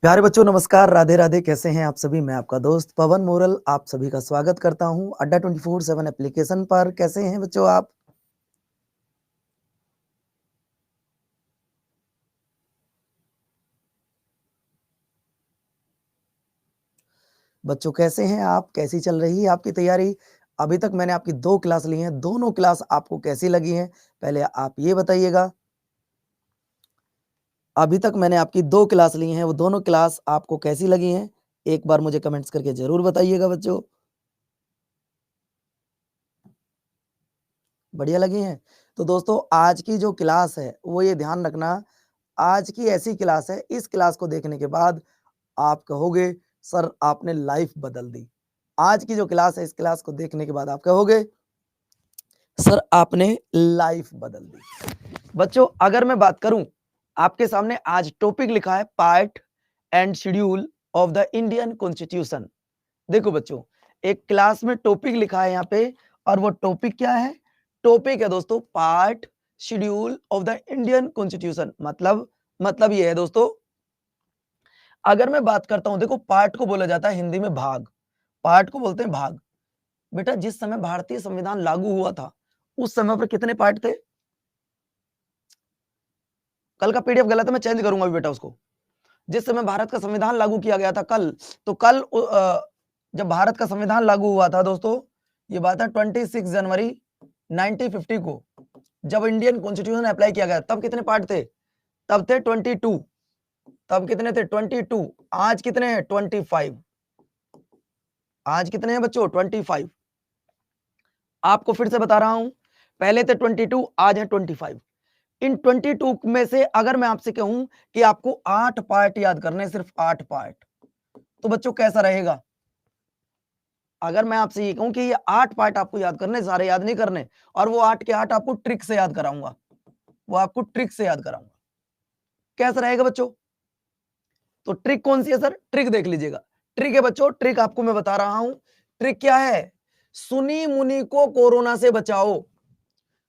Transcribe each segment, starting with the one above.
प्यारे बच्चों नमस्कार, राधे राधे। कैसे हैं आप सभी? मैं आपका दोस्त पवन मोरल आप सभी का स्वागत करता हूं अड्डा 24/7 एप्लीकेशन पर। कैसे हैं बच्चों आप? बच्चों कैसे हैं आप? कैसी चल रही है आपकी तैयारी? अभी तक मैंने आपकी 2 क्लास ली हैं, दोनों क्लास आपको कैसी लगी हैं? पहले आप ये बताइएगा। अभी तक मैंने आपकी 2 क्लास ली हैं, वो दोनों क्लास आपको कैसी लगी हैं? एक बार मुझे कमेंट्स करके ज़रूर बताइएगा बच्चों। बढ़िया लगी हैं? तो दोस्तों आज की जो क्लास है, वो ये ध्यान रखना, आज की ऐसी क्लास है, इस क्लास को देखने के बाद आप कहोगे सर आपने लाइफ बदल दी। आज की जो क्लास है, इस क्लास को देखने के बाद आप कहोगे सर आपने लाइफ बदल दी। बच्चों अगर मैं बात करूं, आपके सामने आज टॉपिक लिखा है part and schedule of the Indian constitution. देखो बच्चों, एक क्लास में टॉपिक लिखा है यहाँ पे, और वो टॉपिक क्या है? टॉपिक है दोस्तों part schedule of the Indian constitution. मतलब ये है दोस्तों, अगर मैं बात करता हूं, देखो पार्ट को बोला जाता है हिंदी में भाग, पार्ट को बोलते हैं भाग। बेटा जिस समय भारतीय संविधान लागू हुआ था, उस समय पर कितने पार्ट थे? कल का पीडीएफ गलत है, मैं चेंज करूंगा अभी बेटा उसको। जिस समय भारत का संविधान लागू किया गया था कल, तो कल जब भारत का संविधान लागू हुआ था दोस्तों, ये बात है 26 जनवरी 1950 को, जब इंडियन कॉन्स्टिट्यूशन अप्लाई किया गया, तब कितने पार्ट थे? तब थे 22। तब कितने थे? 22। आज कितने हैं? 25। आज कितने हैं बच्चों? 25। आपको फिर से बता रहा हूं, पहले थे 22, आज है 25। इन 22 में से अगर मैं आपसे कहूं कि आपको 8 पार्ट याद करने, सिर्फ 8 पार्ट, तो बच्चों कैसा रहेगा? अगर मैं आपसे ये कहूं कि ये 8 पार्ट आपको याद करने, सारे याद नहीं करने, और वो 8 के 8 आपको ट्रिक से याद कराऊंगा, वो आपको ट्रिक से याद कराऊंगा, कैसा रहेगा बच्चों? तो ट्रिक कौन सी है सर? ट्रिक देख लीजिएगा। ट्रिक है बच्चों, ट्रिक आपको मैं बता रहा हूं। ट्रिक क्या है? सुनी मुनि को कोरोना से बचाओ।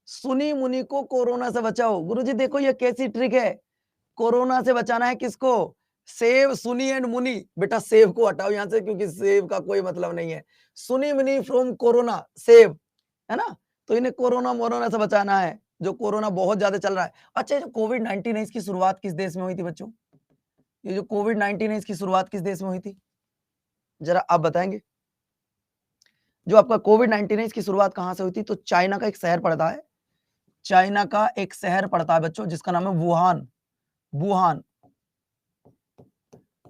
सुनी मुनि को कोरोना से बचाओ। गुरुजी देखो ये कैसी ट्रिक है, कोरोना से बचाना है किसको? सेव सुनी एंड मुनि। बेटा सेव को हटाओ यहां से, क्योंकि सेव का कोई मतलब नहीं है। सुनी मुनि फ्रॉम कोरोना, सेव, है ना? तो इन्हें कोरोना मोरोना से बचाना है, जो कोरोना बहुत ज्यादा चल रहा है। अच्छा, जो कोविड-19 है, इसकी शुरुआत किस देश में हुई थी बच्चों? ये जो कोविड-19 है, इसकी शुरुआत किस देश में हुई थी? जरा आप बताएंगे। जो आपका कोविड-19 है, इसकी शुरुआत कहां से हुई थी? तो चाइना का एक शहर पड़ता है, चाइना का एक शहर पड़ता है बच्चों, जिसका नाम है वुहान। वुहान,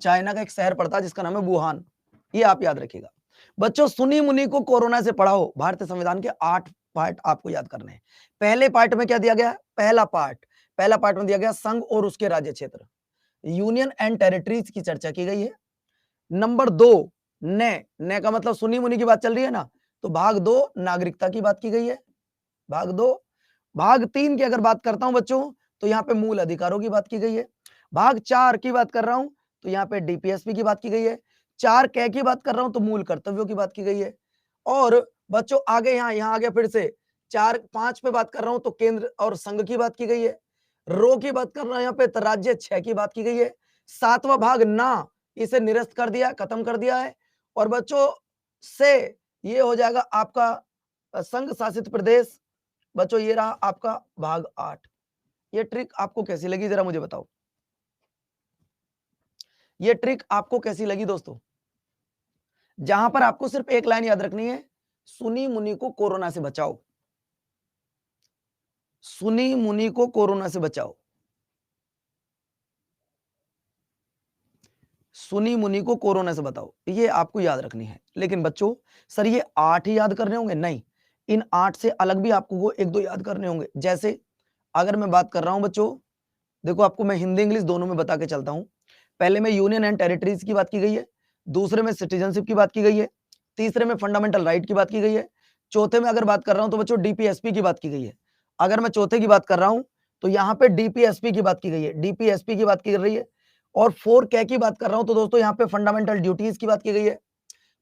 चाइना का एक शहर पड़ता है जिसका नाम है वुहान। ये आप याद रखिएगा बच्चों। सुनी मुनि को कोरोना से पढ़ाओ। भारतीय संविधान के 8 पार्ट आपको याद करने हैं। पहले पार्ट में क्या दिया गया? पहला पार्ट में दिया गया संघ और उसके राज्य क्षेत्र, यूनियन एंड टेरिटरीज की चर्चा की गई है। नंबर 2, ने का मतलब सुनी मुनि की बात चल रही है ना, तो भाग 2 नागरिकता की बात की गई है, भाग 2। भाग 3 की अगर बात करता हूं बच्चों, तो यहाँ पे मूल अधिकारों की बात की गई है। भाग 4 की बात कर रहा हूं, तो यहाँ पे डीपीएसपी की बात की गई है। 4 कै की बात कर रहा हूं, तो मूल कर्तव्यों की बात की गई है। और बच्चों आगे यहाँ आ गया फिर से 4-5 पे बात कर रहा हूं, तो केंद्र और संघ की बात की गई है। रो की बात कर रहा हूं यहाँ पे, तो राज्य 6 की बात की गई है। 7वां भाग ना, इसे निरस्त कर दिया, खत्म कर दिया है। और बच्चों से ये हो जाएगा आपका संघ शासित प्रदेश। बच्चों ये रहा आपका भाग 8। ये ट्रिक आपको कैसी लगी जरा मुझे बताओ। ये ट्रिक आपको कैसी लगी दोस्तों? जहां पर आपको सिर्फ एक लाइन याद रखनी है, सुनी मुनि को कोरोना से बचाओ। सुनी मुनि को कोरोना से बचाओ। सुनी मुनि को कोरोना से बताओ, ये आपको याद रखनी है। लेकिन बच्चों सर ये 8 ही याद करने होंगे? नहीं, इन 8 से अलग भी आपको वो 1-2 याद करने होंगे। जैसे अगर मैं बात कर रहा हूं बच्चों, देखो आपको मैं हिंदी इंग्लिश दोनों में बता के चलता हूं। पहले में यूनियन एंड टेरिटरीज की बात की गई है, दूसरे में सिटीजनशिप की बात की गई है, तीसरे में फंडामेंटल राइट की बात की गई है, चौथे में अगर बात कर रहा हूं तो बच्चों डीपीएसपी की बात की गई है। अगर मैं चौथे की बात कर रहा हूं, तो यहाँ पे डीपीएसपी की बात की गई है, डीपीएसपी की बात की रही है। और 4 कै की बात कर रहा हूं, तो दोस्तों यहाँ पे फंडामेंटल ड्यूटीज की बात की गई है।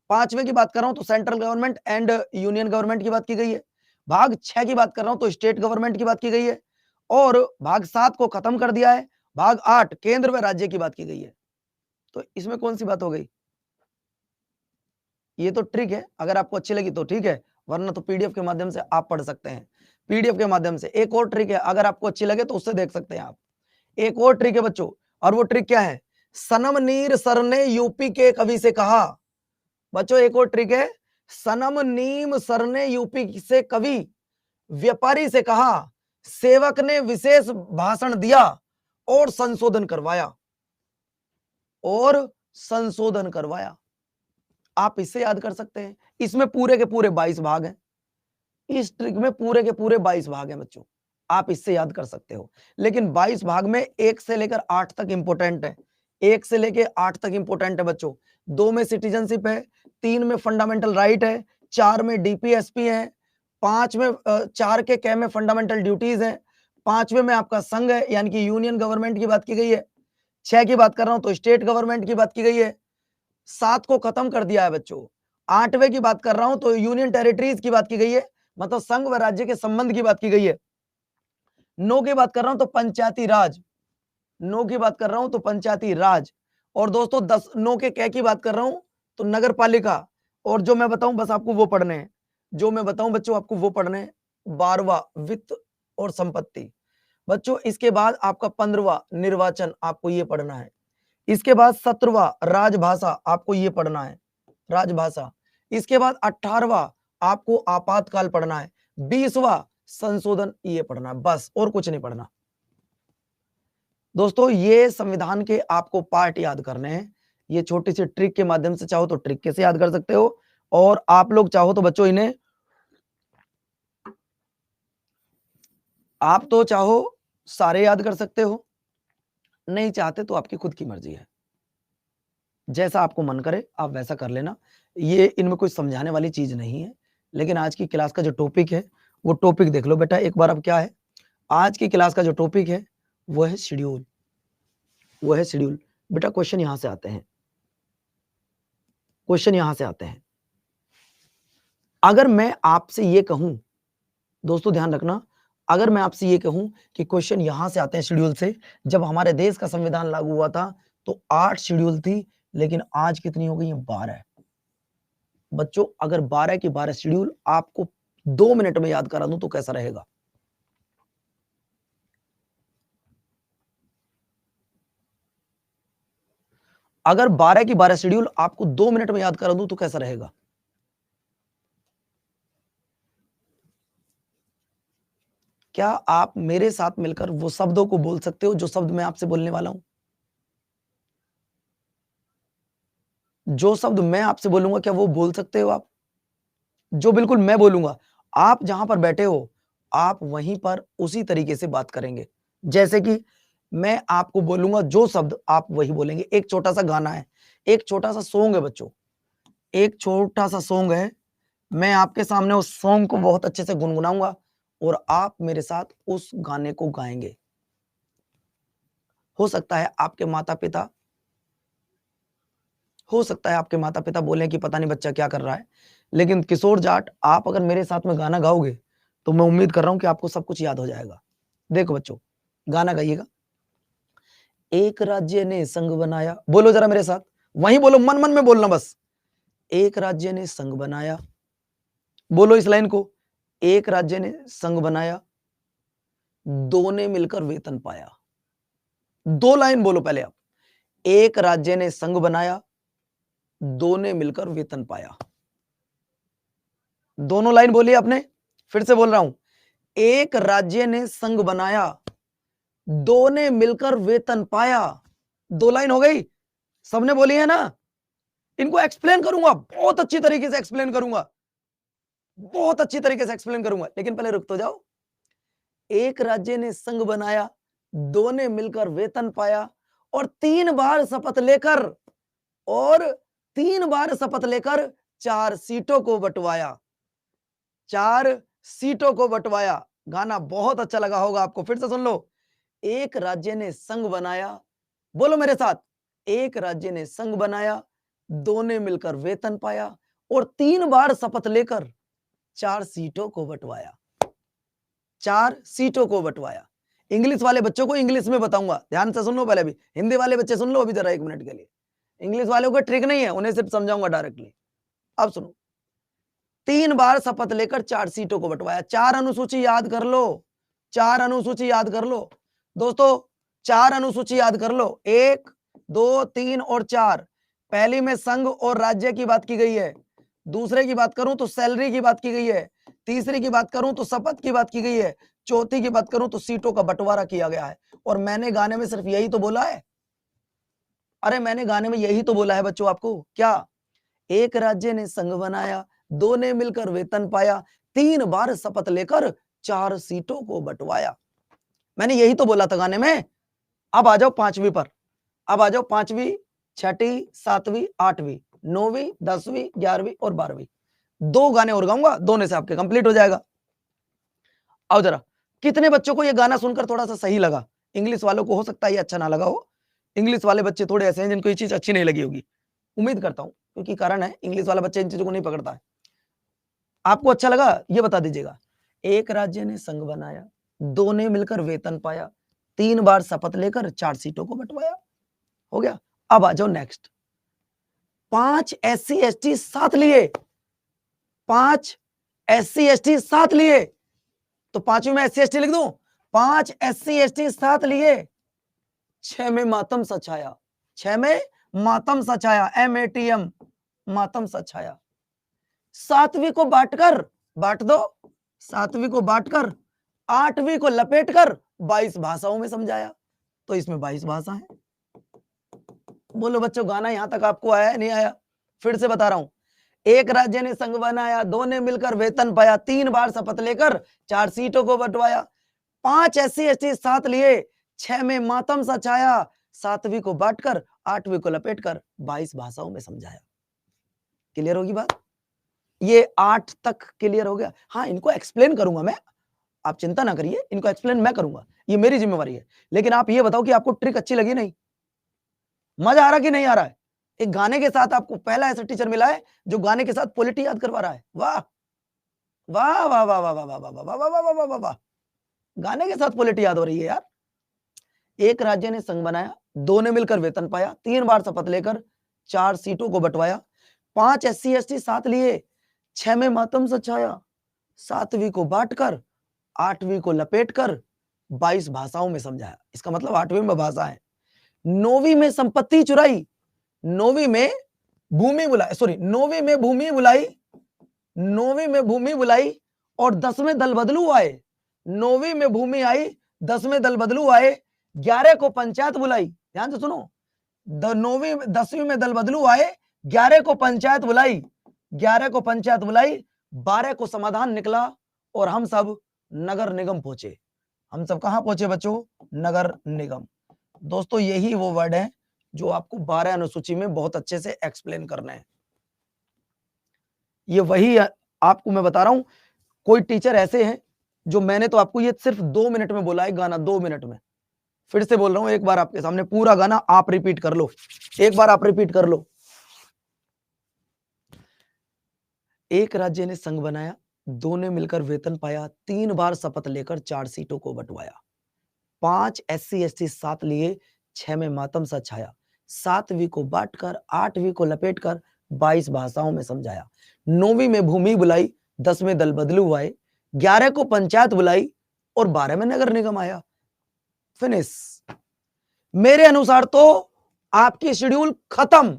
5वें की बात कर रहा हूं, तो central government and union government की बात की गई है। भाग 6 की बात कर रहा हूं, तो स्टेट गवर्नमेंट की बात की गई है। और भाग 7 को खत्म कर दिया है, भाग 8 केंद्र व राज्य की बात की गई है। तो इसमें कौन सी बात हो गई? ये तो ट्रिक है, अगर आपको अच्छी लगी तो ठीक है, वरना तो पीडीएफ के माध्यम से आप पढ़ सकते हैं। पीडीएफ के माध्यम से एक और ट्रिक है, अगर आपको अच्छी लगे तो उससे देख सकते हैं आप। एक और ट्रिक है बच्चों, और वो ट्रिक क्या है? सनम नीर सर ने यूपी के कवि से कहा। बच्चों एक और ट्रिक है, सनम नीम सर ने यूपी से कवि व्यापारी से कहा, सेवक ने विशेष भाषण दिया और संशोधन करवाया, और संशोधन करवाया। आप इससे याद कर सकते हैं। इसमें पूरे के पूरे 22 भाग हैं। इस ट्रिक में पूरे के पूरे 22 भाग हैं बच्चों, आप इससे याद कर सकते हो। लेकिन 22 भाग में 1 से लेकर 8 तक इंपॉर्टेंट है। 1 से लेकर 8 तक इंपॉर्टेंट है बच्चों। 2 में सिटीजनशिप है, 3 में फंडामेंटल राइट है, 4 में डीपीएसपी है, 5 में 4 के कै में फंडामेंटल ड्यूटीज है, 5वें में आपका संघ है यानी कि यूनियन गवर्नमेंट की बात की गई है, 6 की बात कर रहा हूं तो स्टेट गवर्नमेंट की बात की गई है, 7 को खत्म कर दिया है बच्चों। 8वें की बात कर रहा हूं तो यूनियन टेरिटरीज की बात की गई है, मतलब संघ व राज्य के संबंध की बात की गई है। 9 की बात कर रहा हूं तो पंचायती राज, 9 की बात कर रहा हूं तो पंचायती राज। और दोस्तों 10 9 के कै की बात कर रहा हूं तो नगर पालिका। और जो मैं बताऊं बस आपको वो पढ़ने हैं, जो मैं बताऊं बच्चों आपको वो पढ़ने हैं। 12वां वित्त और संपत्ति बच्चों। इसके बाद आपका 15वां निर्वाचन, आपको ये पढ़ना है। इसके बाद 17वां राजभाषा, आपको ये पढ़ना है, राजभाषा। इसके बाद 18वां आपको आपातकाल पढ़ना है, 20वां संशोधन, ये पढ़ना है, बस और कुछ नहीं पढ़ना। दोस्तों ये संविधान के आपको पार्ट याद करने हैं। ये छोटी सी ट्रिक के माध्यम से चाहो तो ट्रिक कैसे याद कर सकते हो, और आप लोग चाहो तो बच्चों इन्हें आप तो चाहो सारे याद कर सकते हो, नहीं चाहते तो आपकी खुद की मर्जी है। जैसा आपको मन करे आप वैसा कर लेना। ये इनमें कोई समझाने वाली चीज नहीं है। लेकिन आज की क्लास का जो टॉपिक है वो टॉपिक देख लो बेटा एक बार। अब क्या है आज की क्लास का जो टॉपिक है वो है शेड्यूल, वो है शेड्यूल। बेटा क्वेश्चन यहां से आते हैं, क्वेश्चन यहां से आते हैं। अगर मैं आपसे ये कहूं, दोस्तों ध्यान रखना, अगर मैं आपसे ये कहूं कि क्वेश्चन यहां से आते हैं शेड्यूल से, जब हमारे देश का संविधान लागू हुआ था तो 8 शेड्यूल थी, लेकिन आज कितनी हो गई है? 12। बच्चों अगर 12 की 12 शेड्यूल आपको 2 मिनट में याद करा दूं तो कैसा रहेगा? अगर 12 की 12 शेड्यूल आपको 2 मिनट में याद करा दूं तो कैसा रहेगा? क्या आप मेरे साथ मिलकर वो शब्दों को बोल सकते हो जो शब्द मैं आपसे बोलने वाला हूं? जो शब्द मैं आपसे बोलूंगा क्या वो बोल सकते हो आप? जो बिल्कुल मैं बोलूंगा, आप जहां पर बैठे हो आप वहीं पर उसी तरीके से बात करेंगे। जैसे कि मैं आपको बोलूंगा जो शब्द आप वही बोलेंगे। एक छोटा सा गाना है, एक छोटा सा सॉन्ग है बच्चों, एक छोटा सा सॉन्ग है। मैं आपके सामने उस सॉन्ग को बहुत अच्छे से गुनगुनाऊंगा और आप मेरे साथ उस गाने को गाएंगे। हो सकता है आपके माता पिता हो सकता है आपके माता पिता बोले कि पता नहीं बच्चा क्या कर रहा है, लेकिन किशोर जाट आप अगर मेरे साथ में गाना गाओगे तो मैं उम्मीद कर रहा हूं कि आपको सब कुछ याद हो जाएगा। देखो बच्चों गाना गाइएगा। एक राज्य ने संघ बनाया, बोलो जरा मेरे साथ, वहीं बोलो, मन मन में बोलना बस। एक राज्य ने संघ बनाया, बोलो इस लाइन को। एक राज्य ने संघ बनाया, दो ने मिलकर वेतन पाया। 2 लाइन बोलो पहले आप। एक राज्य ने संघ बनाया, दो ने मिलकर वेतन पाया। दोनों लाइन बोली आपने, फिर से बोल रहा हूं। एक राज्य ने संघ बनाया, दो ने मिलकर वेतन पाया। 2 लाइन हो गई, सबने बोली है ना? इनको एक्सप्लेन करूंगा, बहुत अच्छी तरीके से एक्सप्लेन करूंगा, बहुत अच्छी तरीके से एक्सप्लेन करूंगा, लेकिन पहले रुक तो जाओ। एक राज्य ने संघ बनाया, दो ने मिलकर वेतन पाया, और 3 बार शपथ लेकर, और 3 बार शपथ लेकर 4 सीटों को बंटवाया, 4 सीटों को बंटवाया। गाना बहुत अच्छा लगा होगा आपको, फिर से सुन लो। एक राज्य ने संघ बनाया, बोलो मेरे साथ। एक राज्य ने संघ बनाया, दो ने मिलकर वेतन पाया, और 3 बार शपथ लेकर 4 सीटों को बंटवाया, 4 सीटों को बंटवाया। इंग्लिश वाले बच्चों को इंग्लिश में बताऊंगा, ध्यान से सुन लो पहले भी। हिंदी वाले बच्चे सुन लो अभी जरा 1 मिनट के लिए। इंग्लिश वालों को ट्रिक नहीं है, उन्हें सिर्फ समझाऊंगा डायरेक्टली। अब सुनो, 3 बार शपथ लेकर 4 सीटों को बंटवाया। 4 अनुसूची याद कर लो, 4 अनुसूची याद कर लो दोस्तों, 4 अनुसूची याद कर लो, 1 2 3 और 4। पहली में संघ और राज्य की बात की गई है, दूसरे की बात करूं तो सैलरी की बात की गई है, तीसरी की बात करूं तो शपथ की बात की गई है, चौथी की बात करूं तो सीटों का बंटवारा किया गया है। और मैंने गाने में सिर्फ यही तो बोला है, अरे मैंने गाने में यही तो बोला है बच्चों आपको, क्या? एक राज्य ने संघ बनाया, 2 ने मिलकर वेतन पाया, 3 बार शपथ लेकर 4 सीटों को बंटवाया। मैंने यही तो बोला था गाने में। अब आ जाओ 5वीं पर, अब आ जाओ 5वीं, 6ठी, 7वीं, 8वीं, 9वीं, 10वीं, 11वीं और 12वीं। 2 गाने और गाऊंगा, दोनों से आपके कंप्लीट हो जाएगा। आओ जरा, कितने बच्चों को ये गाना सुनकर थोड़ा सा सही लगा? इंग्लिश वालों को हो सकता है ये अच्छा ना लगा हो, इंग्लिश वाले बच्चे थोड़े ऐसे हैं जिनको ये चीज अच्छी नहीं लगी होगी, उम्मीद करता हूं, क्योंकि कारण है इंग्लिश वाला बच्चा इन चीजों को नहीं पकड़ता है। आपको अच्छा लगा ये बता दीजिएगा। एक राज्य ने संघ बनाया, 2 ने मिलकर वेतन पाया, 3 बार शपथ लेकर 4 सीटों को बंटवाया। हो गया। अब आ जाओ नेक्स्ट, 5 SC ST साथ लिए, 5 SC ST साथ लिए, तो 5वीं में SC ST लिख दूं, 5 SC ST साथ लिए, 6 में मातम सा छाया, 6 में मातम सा छाया, MATM, मातम सा छाया। 7वीं को बांटकर, बांट दो, 7वीं को बांटकर 8वीं को लपेटकर 22 भाषाओं में समझाया। तो इसमें 22 भाषा है। बोलो बच्चों, गाना यहां तक आपको आया नहीं आया? फिर से बता रहा हूं, एक राज्य ने संघ बनाया, 2 ने मिलकर वेतन पाया, 3 बार शपथ लेकर 4 सीटों को बंटवाया, 5 SC ST साथ लिए, 6 में मातम सा छाया, 7वीं को बांटकर 8वीं को लपेटकर 22 भाषाओं में समझाया। क्लियर होगी बात? ये 8 तक क्लियर हो गया। हाँ, इनको एक्सप्लेन करूंगा मैं, आप चिंता ना करिए, इनको एक्सप्लेन मैं करूंगा, ये मेरी जिम्मेवारी है। लेकिन आप ये बताओ कि आपको ट्रिक अच्छी लगी नहीं? मजा आ रहा कि नहीं आ रहा है? एक गाने के साथ आपको पहला ऐसा टीचर मिला है जो गाने के साथ पॉलिटी याद करवा रहा है। वाह वाह वाह वाह वाह वाह वाह वाह वाह वाह वाह वाह वाह वाह, गाने के साथ पॉलिटी याद हो रही है यार। एक राज्य ने संघ बनाया, 2 ने मिलकर वेतन पाया, 3 बार शपथ लेकर 4 सीटों को बंटवाया, 5 SC ST साथ लिए, 6 में मातम सा छाया, 7वीं को बांटकर 8वीं को लपेटकर 22 भाषाओं में समझाया। इसका मतलब 8वीं में भाषा है। 9वीं में संपत्ति चुराई, 9वीं में भूमि बुलाई, सॉरी 9वीं में भूमि बुलाई, 9वीं में भूमि बुलाई और 10वें दल बदलू आए। 9वीं में भूमि आई, 10वें दल बदलू आए, 11 को पंचायत बुलाई। ध्यान से सुनो, 10वीं में दल बदलू आए, 11 को पंचायत बुलाई, 11 को पंचायत बुलाई, 12 को समाधान निकला और हम सब नगर निगम पहुंचे। हम सब कहां पहुंचे बच्चों? नगर निगम। दोस्तों यही वो वर्ड है जो आपको 12 अनुसूची में बहुत अच्छे से एक्सप्लेन करना है। ये वही आपको मैं बता रहा हूं। कोई टीचर ऐसे हैं जो, मैंने तो आपको ये सिर्फ 2 मिनट में बोला है गाना, 2 मिनट में। फिर से बोल रहा हूं, एक बार आपके सामने पूरा गाना आप रिपीट कर लो, एक बार आप रिपीट कर लो। एक राज्य ने संघ बनाया, 2 ने मिलकर वेतन पाया, 3 बार शपथ लेकर 4 सीटों को बंटवाया, 5 SC ST साथ लिए, 6 में मातम सा छाया, 7वीं को बांटकर 8वीं को लपेटकर 22 भाषाओं में समझाया, 9वीं में भूमि बुलाई, 10वें दल बदलू आए, 11 को पंचायत बुलाई और 12 में नगर निगम आया। फिनिश। मेरे अनुसार तो आपकी शेड्यूल खत्म,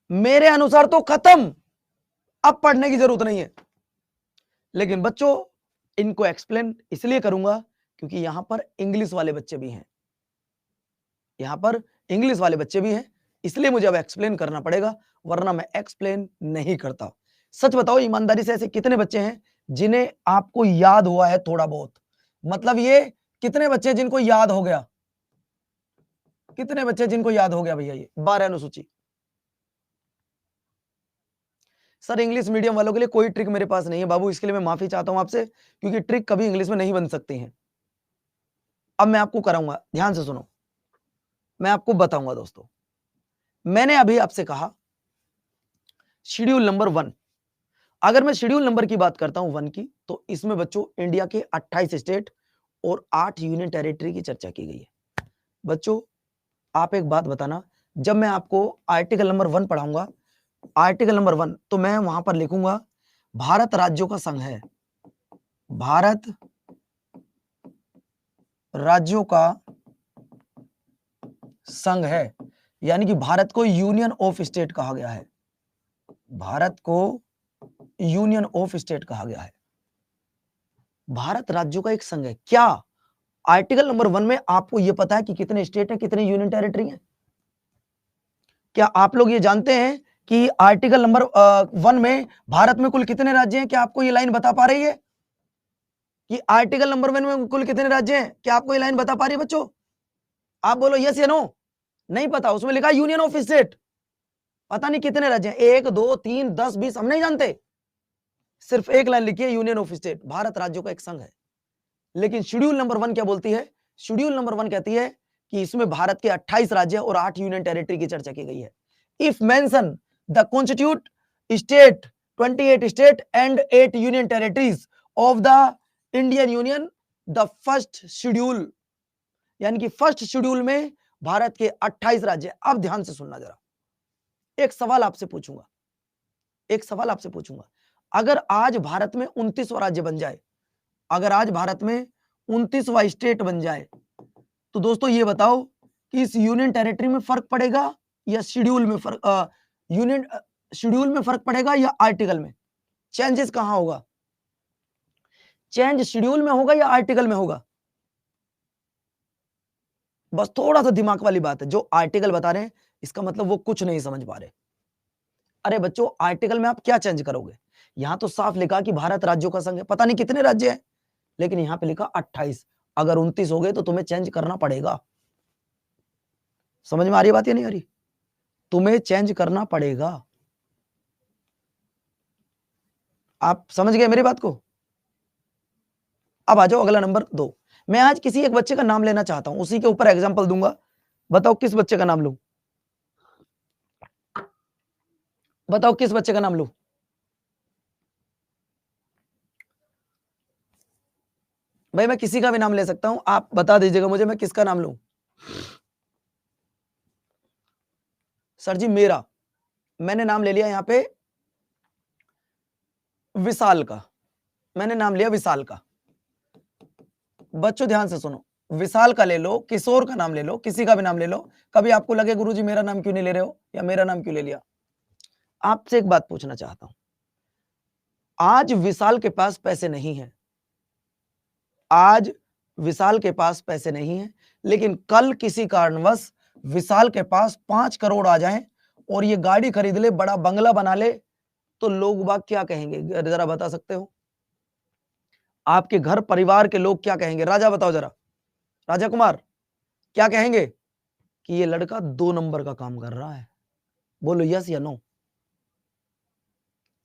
मेरे अनुसार तो खत्म, अब पढ़ने की जरूरत नहीं है। लेकिन बच्चों इनको एक्सप्लेन इसलिए करूंगा क्योंकि यहां पर इंग्लिश वाले बच्चे भी हैं, यहां पर इंग्लिश वाले बच्चे भी हैं, इसलिए मुझे अब एक्सप्लेन करना पड़ेगा, वरना मैं एक्सप्लेन नहीं करता। सच बताओ ईमानदारी से, ऐसे कितने बच्चे हैं जिन्हें आपको याद हुआ है थोड़ा बहुत? मतलब ये कितने बच्चे हैं जिनको याद हो गया? कितने बच्चे जिनको याद हो गया भैया ये 12 अनुसूची? सर इंग्लिश मीडियम वालों के लिए कोई ट्रिक मेरे पास नहीं है बाबू, इसके लिए मैं माफी चाहता हूं आपसे, क्योंकि ट्रिक कभी इंग्लिश में नहीं बन सकती हैं। अब मैं आपको कराऊंगा, ध्यान से सुनो, मैं आपको बताऊंगा दोस्तों। मैंने अभी आपसे कहा शेड्यूल नंबर 1, अगर मैं शेड्यूल नंबर की बात करता हूं 1 की, तो इसमें बच्चों इंडिया के 28 स्टेट और 8 यूनियन टेरिटरी की चर्चा की गई है। बच्चों आप एक बात बताना, जब मैं आपको आर्टिकल नंबर 1 पढ़ाऊंगा, आर्टिकल नंबर 1, तो मैं वहां पर लिखूंगा भारत राज्यों का संघ है, भारत राज्यों का संघ है, यानी कि भारत को यूनियन ऑफ स्टेट कहा गया है, भारत को यूनियन ऑफ स्टेट कहा गया है, भारत राज्यों का एक संघ है। क्या आर्टिकल नंबर 1 में आपको यह पता है कि कितने स्टेट हैं, कितने यूनियन टेरिटरी हैं? क्या आप लोग ये जानते हैं कि आर्टिकल नंबर 1 में भारत में कुल कितने राज्य हैं? क्या आपको ये लाइन बता पा रही है कि आर्टिकल नंबर 1 में कुल कितने राज्य हैं? क्या आपको ये लाइन बता पा रही है बच्चों? आप बोलो यस या नो। नहीं पता, उसमें लिखा यूनियन ऑफ स्टेट, पता नहीं कितने राज्य हैं, 1 2 3 10 20 हम नहीं जानते, सिर्फ एक लाइन लिखी है यूनियन ऑफ स्टेट, भारत राज्यों का एक संघ है। लेकिन शेड्यूल नंबर 1 क्या बोलती है? शेड्यूल नंबर 1 कहती है कि इसमें भारत के 28 राज्य और 8 यूनियन टेरिटरी की चर्चा की गई है। If mention the constitute state 28 state and 8 union territories of the Indian union, the first schedule, यानी कि फर्स्ट शेड्यूल में भारत के 28 राज्य। अब ध्यान से सुनना जरा, एक सवाल आपसे पूछूंगा, एक सवाल आपसे पूछूंगा, अगर आज भारत में 29वां राज्य बन जाए, अगर आज भारत में 29वां स्टेट बन जाए, तो दोस्तों ये बताओ कि इस यूनियन टेरिटरी में फर्क पड़ेगा या शेड्यूल में फर्क, यूनियन शेड्यूल में फर्क पड़ेगा या आर्टिकल में? चेंजेस कहां होगा? चेंज शेड्यूल में होगा या आर्टिकल में होगा? बस थोड़ा सा दिमाग वाली बात है, जो आर्टिकल बता रहे हैं इसका मतलब वो कुछ नहीं समझ पा रहे। अरे बच्चों, आर्टिकल में आप क्या चेंज करोगे? यहां तो साफ लिखा कि भारत राज्यों का संघ है, पता नहीं कितने राज्य हैं, लेकिन यहां पे लिखा 28। अगर 29 हो गए तो तुम्हें चेंज करना पड़ेगा। समझ में आ रही बात या नहीं आ रही? तुम्हें चेंज करना पड़ेगा। आप समझ गए मेरी बात को? अब आ जाओ अगला नंबर 2। मैं आज किसी एक बच्चे का नाम लेना चाहता हूं, उसी के ऊपर एग्जांपल दूंगा। बताओ किस बच्चे का नाम लूं? बताओ किस बच्चे का नाम लूं? भाई मैं किसी का भी नाम ले सकता हूं, आप बता दीजिएगा मुझे मैं किसका नाम लूं। सर जी मेरा, मैंने नाम ले लिया यहां पे विशाल का, मैंने नाम लिया विशाल का। बच्चों ध्यान से सुनो, विशाल का ले लो, किशोर का नाम ले लो, किसी का भी नाम ले लो। कभी आपको लगे गुरुजी मेरा नाम क्यों नहीं ले रहे हो या मेरा नाम क्यों ले लिया? आपसे एक बात पूछना चाहता हूं, आज विशाल के पास पैसे नहीं है, आज विशाल के पास पैसे नहीं है, लेकिन कल किसी कारणवश विशाल के पास 5 करोड़ आ जाएं और ये गाड़ी खरीद ले, बड़ा बंगला बना ले, तो लोग बाग क्या कहेंगे? जरा बता सकते हो? आपके घर परिवार के लोग क्या कहेंगे? राजा बताओ जरा, राजा कुमार क्या कहेंगे? कि ये लड़का 2 नंबर का काम कर रहा है। बोलो यस या नो?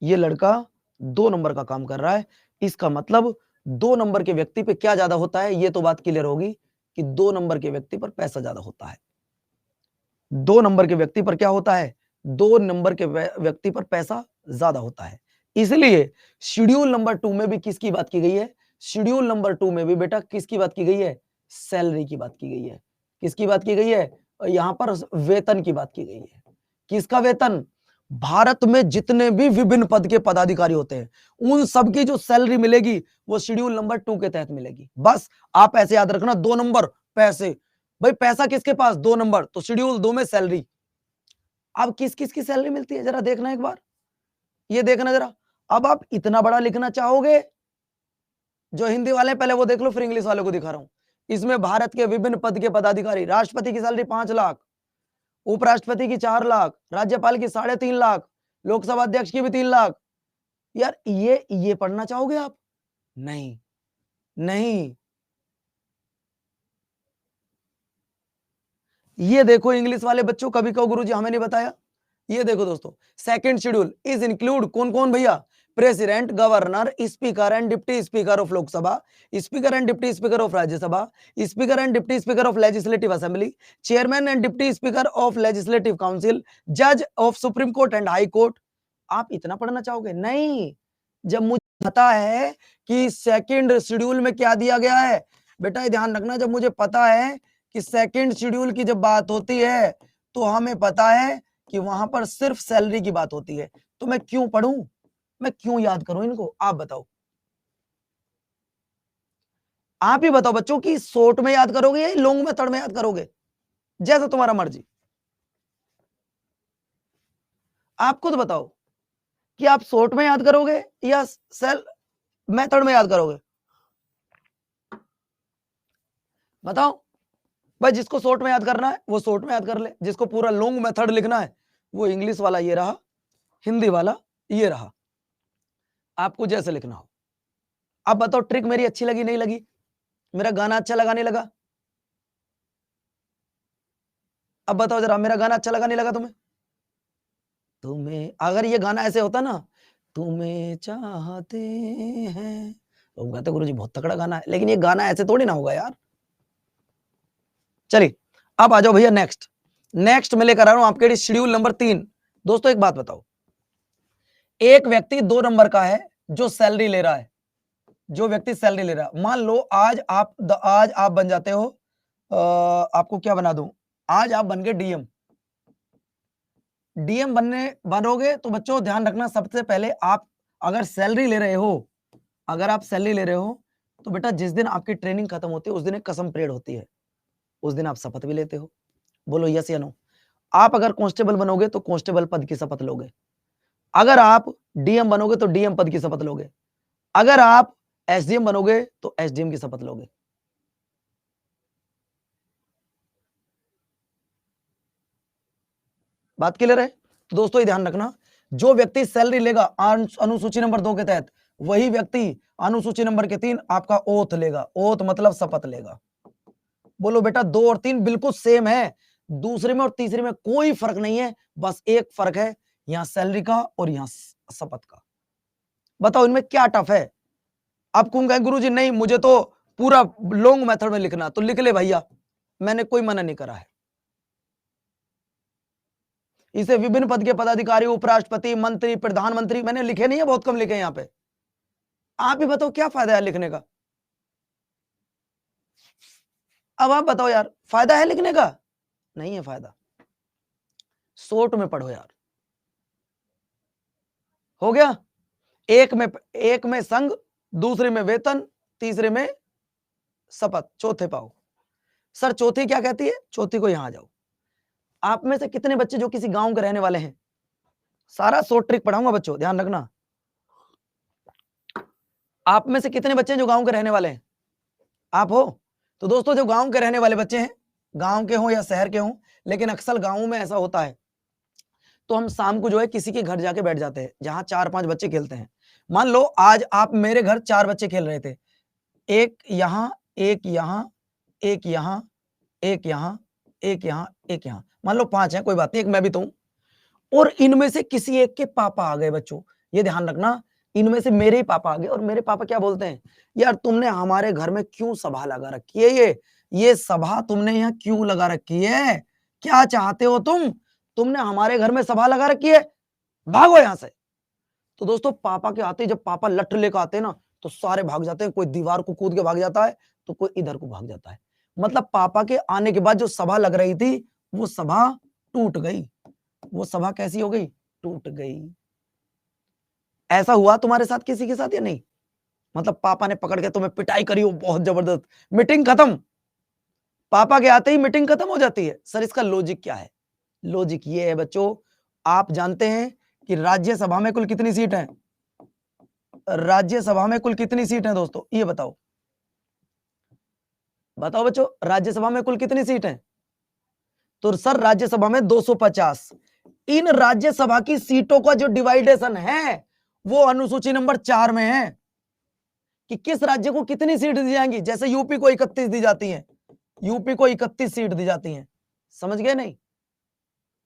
ये लड़का 2 नंबर का काम कर रहा है, इसका मतलब 2 नंबर के व्यक्ति पे क्या ज्यादा होता है? ये तो बात क्लियर होगी कि 2 नंबर के व्यक्ति पर पैसा ज्यादा होता है। 2 नंबर के व्यक्ति पर क्या होता है? 2 नंबर के व्यक्ति पर पैसा ज्यादा होता है। इसलिए शेड्यूल नंबर 2 में भी किसकी बात की गई है? शेड्यूल नंबर 2 में भी बेटा किसकी बात की गई है? सैलरी की बात की गई है। किसकी बात की गई है? यहां पर वेतन की बात की गई है। किसका वेतन? भारत में जितने भी विभिन्न पद के पदाधिकारी होते हैं, उन सबकी जो सैलरी मिलेगी वो शेड्यूल नंबर 2 के तहत मिलेगी। बस आप ऐसे याद रखना, 2 नंबर पैसे, भाई पैसा किसके पास? 2 नंबर, तो शेड्यूल 2 में सैलरी। अब किस किस की सैलरी मिलती है जरा देखना एक बार, ये देखना जरा। अब आप इतना बड़ा लिखना चाहोगे? जो हिंदी वाले पहले वो देख लो, फिर इंग्लिश वालों को दिखा रहा हूं। इसमें भारत के विभिन्न पद के पदाधिकारी, राष्ट्रपति की सैलरी 5 लाख, उपराष्ट्रपति की 4 लाख, राज्यपाल की 3.5 लाख, लोकसभा अध्यक्ष की भी 3 लाख। यार ये पढ़ना चाहोगे आप? नहीं, नहीं। ये देखो इंग्लिश वाले बच्चों, कभी कहो गुरुजी हमें नहीं बताया। ये देखो दोस्तों, सेकंड शेड्यूल इज इंक्लूड कौन कौन भैया? President, governor, speaker and deputy speaker of Lok Sabha, speaker and deputy speaker of Rajya Sabha, speaker and deputy speaker of legislative assembly, chairman and deputy speaker of legislative council, जज of supreme court and high court. आप इतना पढ़ना चाहोगे? नहीं। जब मुझे पता है कि सेकंड शेड्यूल में क्या दिया गया है, बेटा ध्यान रखना, जब मुझे पता है कि सेकंड शेड्यूल की जब बात होती है तो हमें पता है कि वहां पर सिर्फ सैलरी की बात होती है। तो मैं क्यों पढ़ूं, मैं क्यों याद करूं इनको, आप बताओ। आप ही बताओ बच्चों कि शॉर्ट में याद करोगे या लॉन्ग मेथड में याद करोगे, जैसा तुम्हारा मर्जी। आप खुद बताओ कि आप शॉर्ट में याद करोगे या सेल मेथड में याद करोगे, बताओ भाई। जिसको शॉर्ट में याद करना है वो शॉर्ट में याद कर ले, जिसको पूरा लॉन्ग मेथड लिखना है वो इंग्लिश वाला ये रहा, हिंदी वाला ये रहा, आपको जैसे लिखना हो। अब बताओ ट्रिक मेरी अच्छी लगी नहीं लगी, मेरा गाना अच्छा लगा नहीं लगा, अब बताओ जरा मेरा गाना अच्छा लगा नहीं लगा तुम्हें। तुम्हें अगर ये गाना ऐसे होता ना, तुम्हें चाहते हैं, तो कहते गुरुजी बहुत तगड़ा गाना है, लेकिन ये गाना ऐसे थोड़ी ना होगा यार। चलिए अब आ जाओ भैया नेक्स्ट। नेक्स्ट मैं लेकर आ रहा हूं आपके लिए शेड्यूल नंबर 3। दोस्तों एक बात बताओ, एक व्यक्ति 2 नंबर का है जो सैलरी ले रहा है, जो व्यक्ति सैलरी ले रहा है, मान लो आज आप बन जाते हो, आपको क्या बना दूं, आज आप बन गए डीएम। डीएम बनोगे तो बच्चों ध्यान रखना, सबसे पहले आप अगर सैलरी ले रहे हो, अगर आप सैलरी ले रहे हो तो बेटा जिस दिन आपकी ट्रेनिंग खत्म होती है उस दिन एक कसम परेड होती है, उस दिन आप शपथ भी लेते हो। बोलो यस या नो। आप अगर कांस्टेबल बनोगे तो कांस्टेबल पद की शपथ लोगे, अगर आप डीएम बनोगे तो डीएम पद की शपथ लोगे, अगर आप एसडीएम बनोगे तो एसडीएम की शपथ लोगे। बात क्लियर है। तो दोस्तों ये ध्यान रखना, जो व्यक्ति सैलरी लेगा अनुसूची नंबर 2 के तहत, वही व्यक्ति अनुसूची नंबर के 3 आपका ओथ लेगा। ओथ मतलब शपथ लेगा। बोलो बेटा 2 और 3 बिल्कुल सेम है, दूसरे में और तीसरे में कोई फर्क नहीं है, बस एक फर्क है यहां सैलरी का और यहां शपथ का। बताओ इनमें क्या टफ है। आप कहूंगा गुरुजी नहीं मुझे तो पूरा लॉन्ग मेथड में लिखना, तो लिख ले भैया, मैंने कोई मना नहीं करा है। इसे विभिन्न पद के पदाधिकारी, उपराष्ट्रपति, मंत्री, प्रधानमंत्री मैंने लिखे नहीं है, बहुत कम लिखे यहां पे। आप ही बताओ क्या फायदा है लिखने का। अब आप बताओ यार फायदा है लिखने का, नहीं है फायदा। शॉर्ट में पढ़ो यार, हो गया। एक में संघ, दूसरे में वेतन, तीसरे में शपथ, चौथे पाओ। सर चौथी क्या कहती है, चौथी को यहां आ जाओ। आप में से कितने बच्चे जो किसी गांव के रहने वाले हैं, सारा शॉर्ट ट्रिक पढ़ाऊंगा बच्चों, ध्यान रखना। आप में से कितने बच्चे जो गांव के रहने वाले हैं, आप हो। तो दोस्तों जो गांव के रहने वाले बच्चे हैं, गांव के हों या शहर के हों, लेकिन अक्सर गांवों में ऐसा होता है, तो हम शाम को जो है किसी के घर जाके बैठ जाते हैं जहां 4-5 बच्चे खेलते हैं। मान लो आज आप मेरे घर 4 बच्चे खेल रहे थे, एक यहां, एक यहां, एक यहां, एक यहां, एक यहां, एक यहां, मान लो 5 है, कोई बात नहीं, एक मैं भी तो हूं। और इनमें से किसी एक के पापा आ गए बच्चों, ये ध्यान रखना, इनमें से मेरे ही पापा आ गए और मेरे पापा क्या बोलते हैं, यार तुमने हमारे घर में क्यों सभा लगा रखी है, ये सभा तुमने यहाँ क्यों लगा रखी है, क्या चाहते हो तुमने हमारे घर में सभा लगा रखी है, भागो यहां से। तो दोस्तों पापा के आते, जब पापा लठ लेकर आते हैं ना, तो सारे भाग जाते हैं, कोई दीवार को कूद के भाग जाता है तो कोई इधर को भाग जाता है। मतलब पापा के आने के बाद जो सभा लग रही थी वो सभा टूट गई, वो सभा कैसी हो गई, टूट गई। ऐसा हुआ तुम्हारे साथ किसी के साथ या नहीं, मतलब पापा ने पकड़ के तुम्हें पिटाई करी हो बहुत जबरदस्त, मीटिंग खत्म, पापा के आते ही मीटिंग खत्म हो जाती है। सर इसका लॉजिक क्या है, लॉजिक ये है बच्चों, आप जानते हैं कि राज्यसभा में कुल कितनी सीट है, राज्यसभा में कुल कितनी सीट है दोस्तों, ये बताओ, बताओ बच्चों राज्यसभा में कुल कितनी सीट है। तो सर राज्यसभा में 250। इन राज्यसभा की सीटों का जो डिवाइडेशन है वो अनुसूची नंबर 4 में है कि किस राज्य को कितनी सीट दी जाएंगी। जैसे यूपी को 31 दी जाती है, यूपी को 31 सीट दी जाती है, समझ गए नहीं।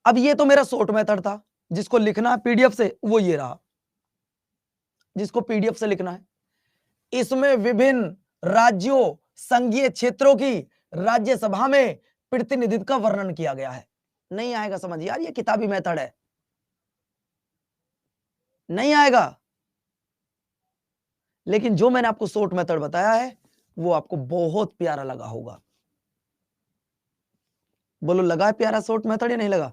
अब ये तो मेरा शॉर्ट मेथड था, जिसको लिखना है पीडीएफ से वो ये रहा, जिसको पीडीएफ से लिखना है। इसमें विभिन्न राज्यों, संघीय क्षेत्रों की राज्यसभा में प्रतिनिधित्व का वर्णन किया गया है। नहीं आएगा समझ यार, ये किताबी मेथड है, नहीं आएगा। लेकिन जो मैंने आपको शॉर्ट मेथड बताया है वो आपको बहुत प्यारा लगा होगा। बोलो लगा है प्यारा शॉर्ट मेथड या नहीं लगा?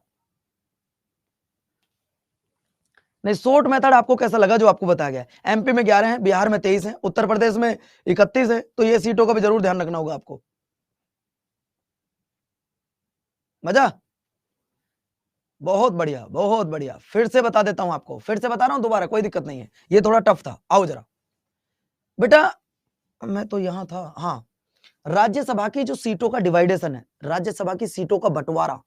नहीं, शॉर्ट मेथड आपको कैसा लगा जो आपको बताया गया है? एमपी में 11 है, बिहार में 23 है, उत्तर प्रदेश में 31 है, तो ये सीटों का भी जरूर ध्यान रखना होगा आपको। मजा? बहुत बढ़िया, बहुत बढ़िया। फिर से बता देता हूं आपको, फिर से बता रहा हूं दोबारा, कोई दिक्कत नहीं है, ये थोड़ा टफ था। आओ जरा बेटा, मैं तो यहां था। हाँ, राज्यसभा की जो सीटों का डिवाइडेशन है, राज्यसभा की सीटों का बंटवारा,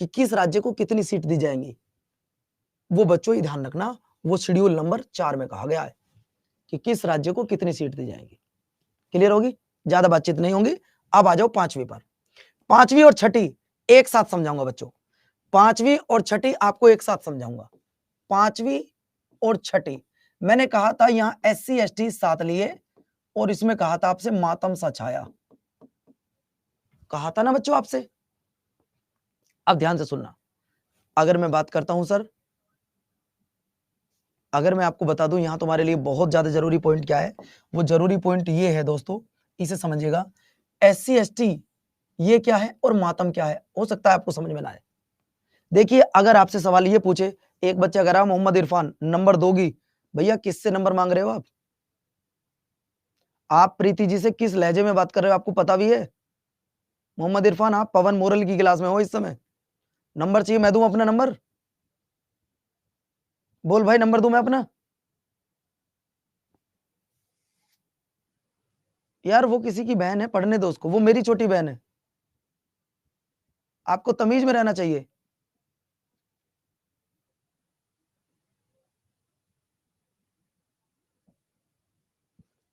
कि किस राज्य को कितनी सीट दी जाएंगी, वो बच्चों ही ध्यान रखना, वो शेड्यूल नंबर 4 में कहा गया है कि किस राज्य को कितनी सीट दी जाएंगी। क्लियर होगी? ज्यादा बातचीत नहीं होगी। अब आ जाओ पांचवी पर। पांचवी और छठी एक साथ समझाऊंगा बच्चों, पांचवी और छठी आपको एक साथ समझाऊंगा। पांचवी और छठी, मैंने कहा था यहां SC ST साथ लिए, और इसमें कहा था आपसे मातम सा छाया, कहा था ना बच्चों आपसे। अब ध्यान से सुनना, अगर मैं बात करता हूं सर, अगर मैं आपको बता दूं यहां तुम्हारे लिए बहुत ज्यादा जरूरी पॉइंट क्या है, वो जरूरी पॉइंट ये है दोस्तों, इसे समझिएगा। SC ST ये क्या है और मातम क्या है, हो सकता है आपको समझ में ना आए। देखिए, अगर आपसे सवाल ये पूछे, एक बच्चा कह रहा मोहम्मद इरफान नंबर दोगी, भैया किससे नंबर मांग रहे हो आप प्रीति जी से किस लहजे में बात कर रहे हो आपको पता भी है? मोहम्मद इरफान, आप पवन मोरल की क्लास में हो इस समय, नंबर चाहिए मैं दूं अपना नंबर? बोल भाई, नंबर दूं मैं अपना? यार वो किसी की बहन है, पढ़ने दो उसको, वो मेरी छोटी बहन है, आपको तमीज में रहना चाहिए।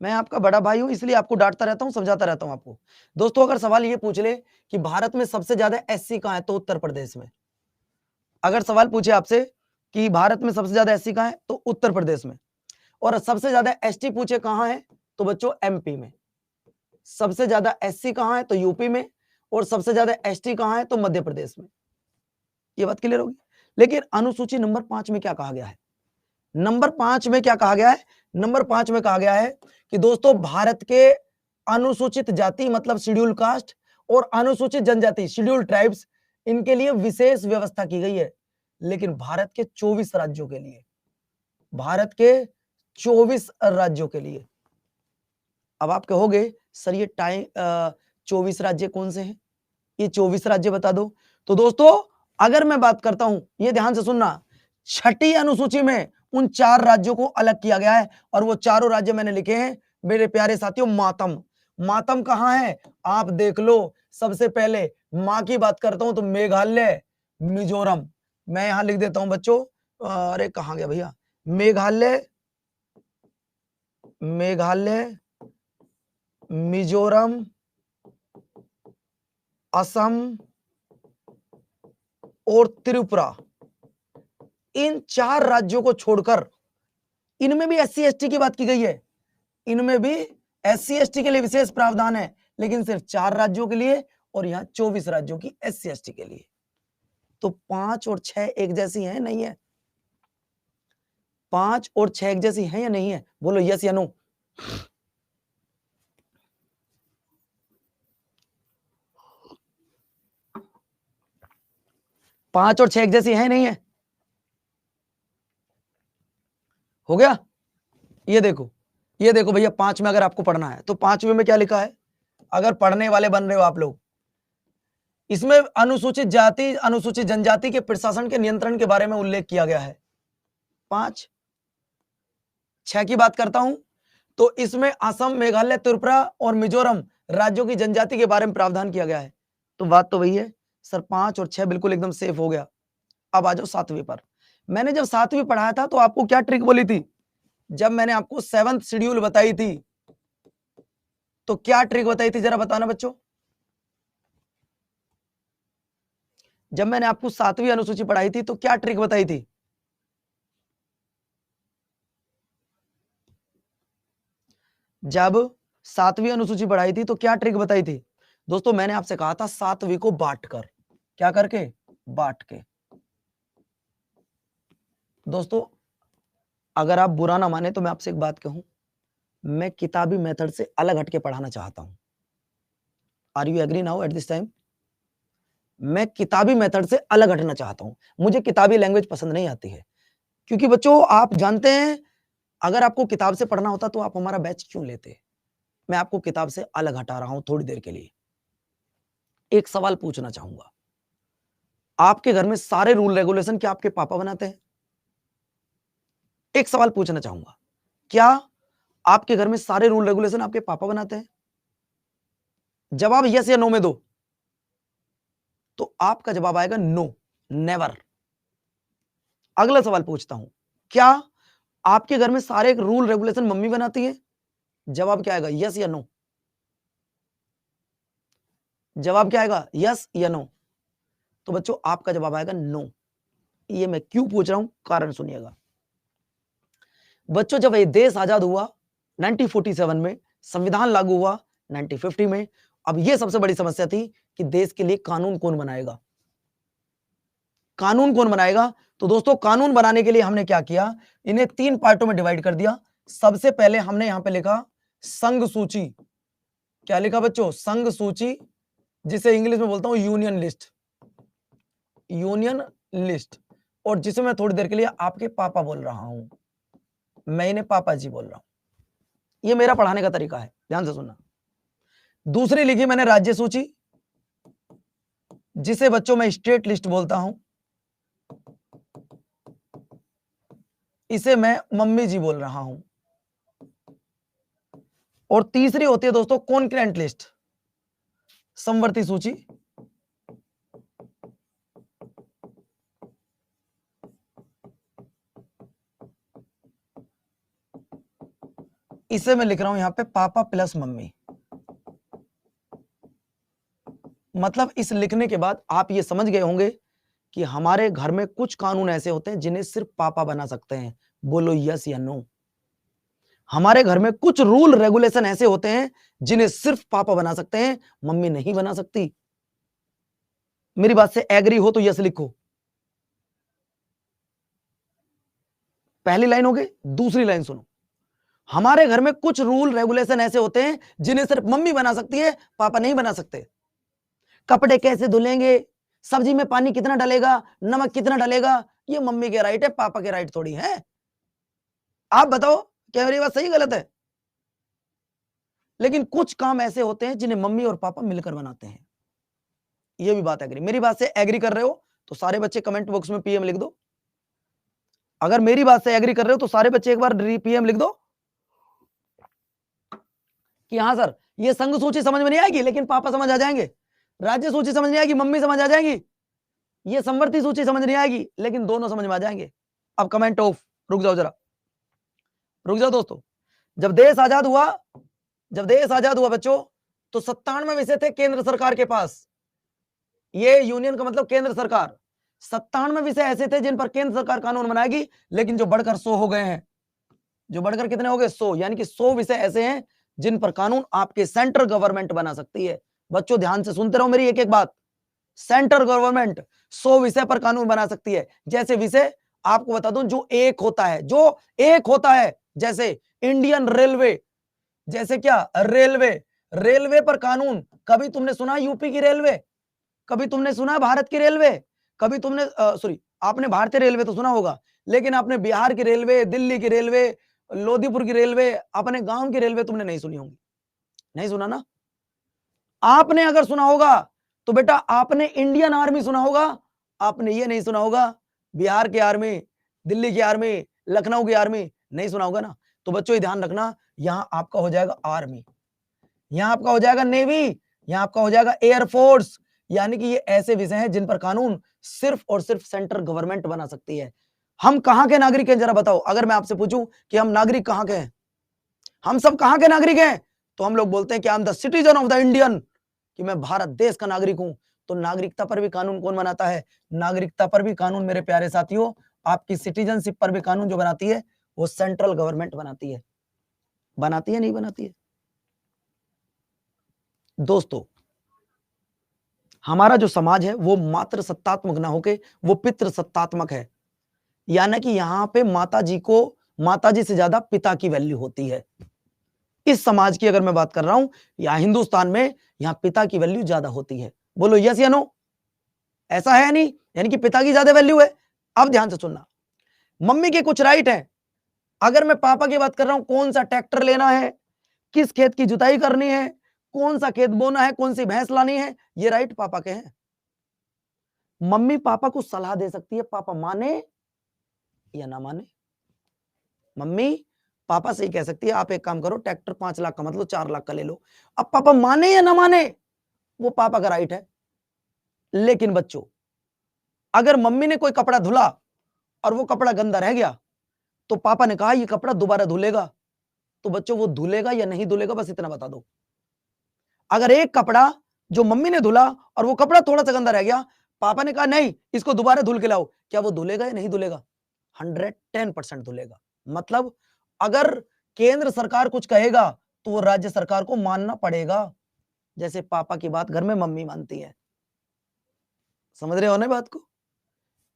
मैं आपका बड़ा भाई हूं, इसलिए आपको डांटता रहता हूं, समझाता रहता हूं आपको। दोस्तों, अगर सवाल ये पूछ ले कि भारत में सबसे ज्यादा SC कहां है, तो उत्तर प्रदेश में। अगर सवाल पूछे आपसे कि भारत में सबसे ज्यादा SC कहां है, तो उत्तर प्रदेश में। और सबसे ज्यादा ST पूछे कहां है, तो बच्चों MP में। सबसे ज्यादा SC कहां है, तो यूपी में। और सबसे ज्यादा ST कहां है, तो मध्य प्रदेश में। ये बात क्लियर होगी। लेकिन अनुसूची नंबर 5 में क्या कहा गया है? नंबर 5 में क्या कहा गया है? नंबर 5 में कहा गया है कि दोस्तों, भारत के अनुसूचित जाति मतलब शेड्यूल कास्ट और अनुसूचित जनजाति शेड्यूल ट्राइब्स, इनके लिए विशेष व्यवस्था की गई है। लेकिन भारत के 24 राज्यों के लिए, भारत के 24 राज्यों के लिए। अब आप कहोगे सर ये 24 राज्य कौन से हैं, ये 24 राज्य बता दो। तो दोस्तों, अगर मैं बात करता हूं, ये ध्यान से सुनना, छठी अनुसूची में उन 4 राज्यों को अलग किया गया है, और वो चारों राज्य मैंने लिखे हैं मेरे प्यारे साथियों। मातम, मातम कहां है आप देख लो। सबसे पहले मां की बात करता हूं तो मेघालय, मिजोरम, मैं यहां लिख देता हूं बच्चों। अरे कहां गया भैया, मेघालय, मेघालय, मिजोरम, असम और त्रिपुरा, इन 4 राज्यों को छोड़कर, इनमें भी SC ST की बात की गई है, इनमें भी SC ST के लिए विशेष प्रावधान है, लेकिन सिर्फ 4 राज्यों के लिए, और यहां 24 राज्यों की SC ST के लिए। तो 5 और 6 एक जैसी है नहीं है? 5 और 6 एक जैसी है या नहीं है? बोलो यस या नो। 5 और 6 एक जैसी है नहीं है? हो गया? ये देखो, ये देखो भैया, 5 में अगर आपको पढ़ना है तो 5वें में क्या लिखा है, अगर पढ़ने वाले बन रहे हो आप लोग, इसमें अनुसूचित जाति अनुसूचित जनजाति के प्रशासन के नियंत्रण के बारे में उल्लेख किया गया है। 5, 6 की बात करता हूं तो इसमें असम, मेघालय, त्रिपुरा और मिजोरम राज्यों की जनजाति के बारे में प्रावधान किया गया है। तो बात तो वही है सर, 5 और 6 बिल्कुल एकदम सेफ हो गया। अब आ जाओ 7वीं पर। मैंने जब 7वीं पढ़ाया था तो आपको क्या ट्रिक बोली थी? जब मैंने आपको 7th शेड्यूल बताई थी, तो क्या ट्रिक बताई थी जरा बताना बच्चों? जब मैंने आपको 7वीं अनुसूची पढ़ाई थी तो क्या ट्रिक बताई थी? जब 7वीं अनुसूची पढ़ाई थी तो क्या ट्रिक बताई थी? दोस्तों, मैंने आपसे कहा था 7वीं को बांट कर, क्या करके? बांट के। दोस्तों, अगर आप बुरा ना माने तो मैं आपसे एक बात कहूं, मैं किताबी मेथड से अलग हटके पढ़ाना चाहता हूं। Are you agree now at this time? मैं किताबी मेथड से अलग हटना चाहता हूं, मुझे किताबी लैंग्वेज पसंद नहीं आती है। क्योंकि बच्चों आप जानते हैं, अगर आपको किताब से पढ़ना होता तो आप हमारा बैच क्यों लेते। मैं आपको किताब से अलग हटा रहा हूं थोड़ी देर के लिए। एक सवाल पूछना चाहूंगा, आपके घर में सारे रूल रेगुलेशन क्या आपके पापा बनाते हैं? एक सवाल पूछना चाहूंगा, क्या आपके घर में सारे रूल रेगुलेशन आपके पापा बनाते हैं? जवाब यस या नो में दो, तो आपका जवाब आएगा नो, नेवर। अगला सवाल पूछता हूं, क्या आपके घर में सारे रूल रेगुलेशन मम्मी बनाती है? जवाब क्या आएगा, यस या नो? जवाब क्या आएगा, यस या नो? तो बच्चों आपका जवाब आएगा नो। ये मैं क्यों पूछ रहा हूं, कारण सुनिएगा। बच्चों जब ये देश आजाद हुआ 1947 में, संविधान लागू हुआ 1950 में, अब ये सबसे बड़ी समस्या थी कि देश के लिए कानून कौन बनाएगा। कानून कौन बनाएगा? तो दोस्तों कानून बनाने के लिए हमने क्या किया, इन्हें 3 पार्टों में डिवाइड कर दिया। सबसे पहले हमने यहां पे लिखा संघ सूची। क्या लिखा बच्चों, संघ सूची, जिसे इंग्लिश में बोलता हूं यूनियन लिस्ट। यूनियन लिस्ट, और जिसे मैं थोड़ी देर के लिए आपके पापा बोल रहा हूं, मैं इन्हें पापा जी बोल रहा हूं। ये मेरा पढ़ाने का तरीका है, ध्यान से सुनना। दूसरी लिखी मैंने राज्य सूची, जिसे बच्चों मैं स्टेट लिस्ट बोलता हूं, इसे मैं मम्मी जी बोल रहा हूं। और तीसरी होती है दोस्तों कॉन्करेंट लिस्ट, समवर्ती सूची, इसे मैं लिख रहा हूं यहां पे पापा प्लस मम्मी। मतलब इस लिखने के बाद आप ये समझ गए होंगे कि हमारे घर में कुछ कानून ऐसे होते हैं जिन्हें सिर्फ पापा बना सकते हैं। बोलो यस या नो? हमारे घर में कुछ रूल रेगुलेशन ऐसे होते हैं जिन्हें सिर्फ पापा बना सकते हैं, मम्मी नहीं बना सकती। मेरी बात से एग्री हो तो यस लिखो। पहली लाइन हो गई। दूसरी लाइन सुनो, हमारे घर में कुछ रूल रेगुलेशन ऐसे होते हैं जिन्हें सिर्फ मम्मी बना सकती है, पापा नहीं बना सकते। कपड़े कैसे धुलेंगे, सब्जी में पानी कितना डलेगा, नमक कितना डलेगा, ये मम्मी के राइट है, पापा के राइट थोड़ी है। आप बताओ क्या मेरी बात सही गलत है? लेकिन कुछ काम ऐसे होते हैं जिन्हें मम्मी और पापा मिलकर बनाते हैं। ये भी बात एग्री, मेरी बात से एग्री कर रहे हो तो सारे बच्चे कमेंट बॉक्स में पीएम लिख दो। अगर मेरी बात से एग्री कर रहे हो तो सारे बच्चे एक बार पीएम लिख दो कि हाँ सर ये संघ सूची समझ में नहीं आएगी लेकिन पापा समझ आ जाएंगे, राज्य सूची समझ नहीं आएगी मम्मी समझ आ जाएंगी, ये समवर्ती सूची समझ नहीं आएगी लेकिन दोनों समझ में आ जाएंगे। अब कमेंट ऑफ, रुक जाओ जरा, रुक जाओ दोस्तों। जब देश आजाद हुआ बच्चों, तो 97 विषय थे केंद्र सरकार के पास। ये यूनियन का मतलब केंद्र सरकार। 97 विषय ऐसे थे जिन पर केंद्र सरकार कानून बनाएगी, लेकिन जो बढ़कर 100 हो गए हैं। जो बढ़कर कितने हो गए? 100, यानी कि 100 विषय ऐसे हैं जिन पर कानून आपके सेंट्रल गवर्नमेंट बना सकती है। बच्चों ध्यान से सुनते रहो मेरी एक एक बात। सेंट्रल गवर्नमेंट 100 विषय पर कानून बना सकती है। जैसे विषय आपको बता दूं, जो एक होता है, जैसे इंडियन रेलवे, जैसे क्या रेलवे पर कानून। कभी तुमने सुना यूपी की रेलवे? कभी तुमने सुना भारत की रेलवे? कभी तुमने सॉरी, आपने भारतीय रेलवे तो सुना होगा, लेकिन आपने बिहार की रेलवे, दिल्ली की रेलवे, लोधीपुर की रेलवे, अपने गांव की रेलवे तुमने नहीं सुनी होगी। नहीं सुना ना? आपने अगर सुना होगा तो बेटा आपने इंडियन आर्मी सुना होगा, आपने ये नहीं सुना होगा बिहार की आर्मी, दिल्ली की आर्मी, लखनऊ की आर्मी, नहीं सुना होगा ना। तो बच्चों ये ध्यान रखना, यहां आपका हो जाएगा आर्मी, यहां आपका हो जाएगा नेवी, यहां आपका हो जाएगा एयरफोर्स। यानी कि ये ऐसे विषय हैं जिन पर कानून सिर्फ और सिर्फ सेंट्रल गवर्नमेंट बना सकती है। हम कहां के नागरिक हैं जरा बताओ? अगर मैं आपसे पूछूं कि हम नागरिक कहां के हैं, हम सब कहां के नागरिक हैं, तो हम लोग बोलते हैं कि I am the citizen of the Indian, कि मैं भारत देश का नागरिक हूं। तो नागरिकता पर भी कानून कौन बनाता है? नागरिकता पर भी कानून मेरे प्यारे साथियों, आपकी सिटीजनशिप पर भी कानून जो बनाती है वो सेंट्रल गवर्नमेंट बनाती है। बनाती है नहीं बनाती है? दोस्तों हमारा जो समाज है वो मात्र सत्तात्मक ना होके वो पितृ सत्तात्मक है। यानी कि यहां पे माताजी से ज्यादा पिता की वैल्यू होती है। इस समाज की अगर मैं बात कर रहा हूं, या हिंदुस्तान में यहां पिता की वैल्यू ज्यादा होती है। बोलो यस या नो? ऐसा है नहीं, यानी कि पिता की ज्यादा वैल्यू है। अब ध्यान से सुनना, मम्मी के कुछ राइट है। अगर मैं पापा की बात कर रहा हूं, कौन सा ट्रैक्टर लेना है, किस खेत की जुताई करनी है, कौन सा खेत बोना है, कौन सी भैंस लानी है, ये राइट पापा के हैं। मम्मी पापा को सलाह दे सकती है, पापा माने या ना माने। मम्मी पापा से ही कह सकती है आप एक काम करो, ट्रैक्टर 5 लाख का मतलब 4 लाख का ले लो। अब पापा माने या ना माने, वो पापा का राइट है। लेकिन बच्चों, अगर मम्मी ने कोई कपड़ा धुला और वो कपड़ा गंदा रह गया, तो पापा ने कहा ये कपड़ा दोबारा धुलेगा, तो बच्चों वो धुलेगा या नहीं धुलेगा, बस इतना बता दो। अगर एक कपड़ा जो मम्मी ने धुला और वो कपड़ा थोड़ा सा गंदा रह गया, पापा ने कहा नहीं इसको दोबारा धुल के लाओ, क्या वो धुलेगा या नहीं धुलेगा? 110% धुलेगा। मतलब अगर केंद्र सरकार कुछ कहेगा तो वो राज्य सरकार को मानना पड़ेगा, जैसे पापा की बात घर में मम्मी मानती है। समझ रहे हो ना बात को?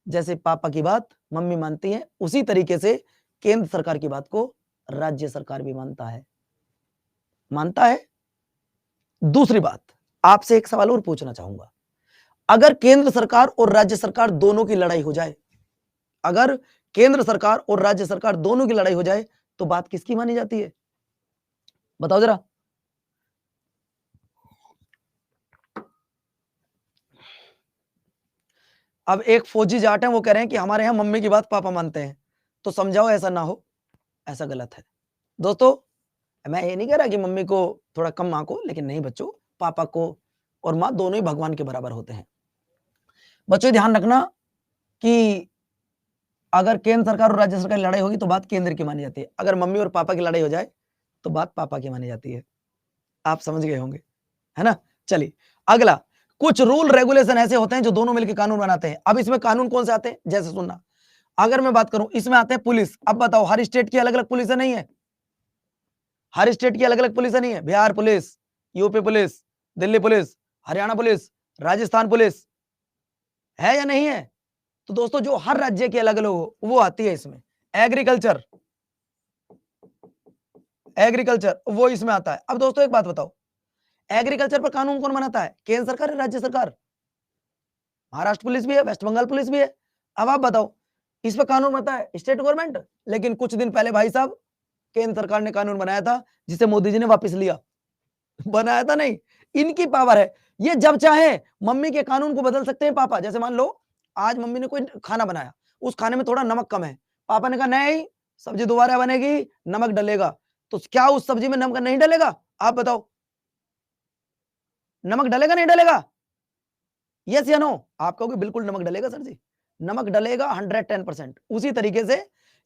जैसे पापा की बात मम्मी मानती है, उसी तरीके से केंद्र सरकार की बात को राज्य सरकार भी मानता है। दूसरी बात, आपसे एक सवाल और पूछना चाहूंगा, अगर केंद्र सरकार और राज्य सरकार दोनों की लड़ाई हो जाए, अगर केंद्र सरकार और राज्य सरकार दोनों की लड़ाई हो जाए, तो बात किसकी मानी जाती है? बताओ जरा। अब एक फौजी जाट है, वो कह रहे हैं कि हमारे यहां मम्मी की बात पापा मानते हैं, तो समझाओ ऐसा ना हो, ऐसा गलत है। दोस्तों, मैं ये नहीं कह रहा कि मम्मी को थोड़ा कम आंको, लेकिन नहीं बच्चों, पापा को और मां दोनों ही भगवान के बराबर होते हैं। बच्चों ध्यान रखना कि अगर केंद्र सरकार और राज्य सरकार की लड़ाई होगी तो बात केंद्र की मानी जाती है, अगर मम्मी और पापा की लड़ाई हो जाए तो बात पापा की मानी जाती है। आप समझ गए होंगे, है ना? चलिए अगला, कुछ रूल रेगुलेशन ऐसे होते हैं जो दोनों मिलकर कानून बनाते हैं। अब इसमें कानून कौन से आते हैं, जैसे सुनना, अगर मैं बात करूं इसमें आते हैं पुलिस। अब बताओ, हर स्टेट की अलग अलग पुलिस नहीं है, हर स्टेट की अलग अलग पुलिस नहीं है। Bihar police, UP police, Delhi police, Haryana police, Rajasthan police, है या नहीं है? तो दोस्तों जो हर राज्य की अलग अलग हो वो आती है इसमें। एग्रीकल्चर वो इसमें आता है। अब दोस्तों एक बात बताओ, एग्रीकल्चर पर कानून कौन बनाता है, केंद्र सरकार है राज्य सरकार? महाराष्ट्र पुलिस भी है, वेस्ट बंगाल पुलिस भी है। अब आप बताओ, इस पर कानून बनता है स्टेट गवर्नमेंट। लेकिन कुछ दिन पहले भाई साहब केंद्र सरकार ने कानून बनाया था, जिसे मोदी जी ने वापस लिया। बनाया था नहीं, इनकी पावर है, ये जब चाहे मम्मी के कानून को बदल सकते हैं पापा। जैसे मान लो आज मम्मी ने कोई खाना बनाया, उस खाने में थोड़ा नमक कम है, पापा ने कहा नहीं सब्जी दोबारा बनेगी, नमक डलेगा। तो क्या उस सब्जी में नमक नहीं डलेगा? आप बताओ, नमक डलेगा नहीं डलेगा? यस या नो? आप कहोगे बिल्कुल नमक डलेगा सर जी, नमक डलेगा 110%। उसी तरीके से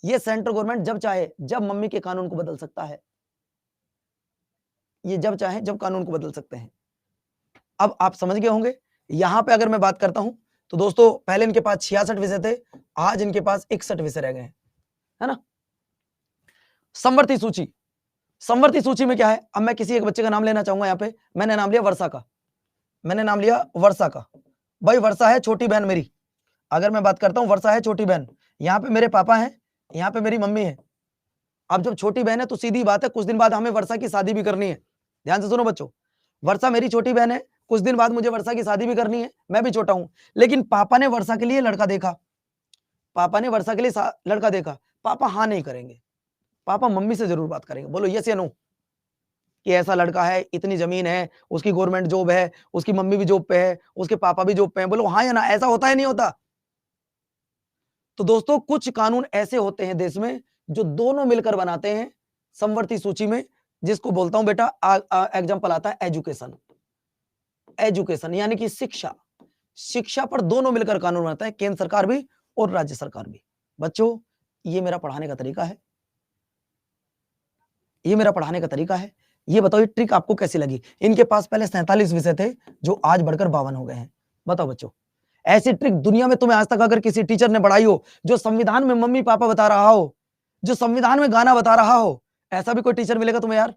ये सेंट्रल गवर्नमेंट जब चाहे जब मम्मी के कानून को बदल सकता है, ये जब चाहे जब कानून को बदल सकते हैं। अब आप समझ गए होंगे। यहां पे अगर मैं बात करता हूं तो दोस्तों पहले इनके पास 66 विषय थे, आज इनके पास 61 विषय रह गए हैं, है ना? समवर्ती सूची, समवर्ती सूची में क्या है? अब मैं किसी एक बच्चे का नाम लेना चाहूंगा। यहां पे मैंने नाम लिया वर्षा का, मैंने नाम लिया वर्षा का। भाई वर्षा है छोटी बहन मेरी। अगर मैं बात करता हूं वर्षा है छोटी बहन, यहाँ पे मेरे पापा हैं, यहाँ पे मेरी मम्मी है। अब जब छोटी बहन है तो सीधी बात है कुछ दिन बाद हमें वर्षा की शादी भी करनी है। ध्यान से सुनो बच्चों, वर्षा मेरी छोटी बहन है, कुछ दिन बाद मुझे वर्षा की शादी भी करनी है, मैं भी छोटा हूं। लेकिन पापा ने वर्षा के लिए लड़का देखा, पापा ने वर्षा के लिए लड़का देखा, पापा हाँ नहीं करेंगे, पापा मम्मी से जरूर बात करेंगे। बोलो यस या नो, कि ऐसा लड़का है, इतनी जमीन है, उसकी गवर्नमेंट जॉब है, उसकी मम्मी भी जॉब पे है, उसके पापा भी जॉब पे है। बोलो हाँ या ना, ऐसा होता है नहीं होता? तो दोस्तों कुछ कानून ऐसे होते हैं देश में जो दोनों मिलकर बनाते हैं समवर्ती सूची में, जिसको बोलता हूं बेटा, एग्जांपल आता है एजुकेशन। एजुकेशन यानी कि शिक्षा, शिक्षा पर दोनों मिलकर कानून बनाता है, केंद्र सरकार भी और राज्य सरकार भी। बच्चों ये मेरा पढ़ाने का तरीका है, ये मेरा पढ़ाने का तरीका है। ये बताओ ये ट्रिक आपको कैसी लगी? इनके पास पहले 47 विषय थे जो आज बढ़कर 52 हो गए हैं। बताओ बच्चों, ऐसी ट्रिक दुनिया में तुम्हें आज तक अगर किसी टीचर ने पढ़ाई हो, जो संविधान में मम्मी पापा बता रहा हो, जो संविधान में गाना बता रहा हो, ऐसा भी कोई टीचर मिलेगा तुम्हें यार?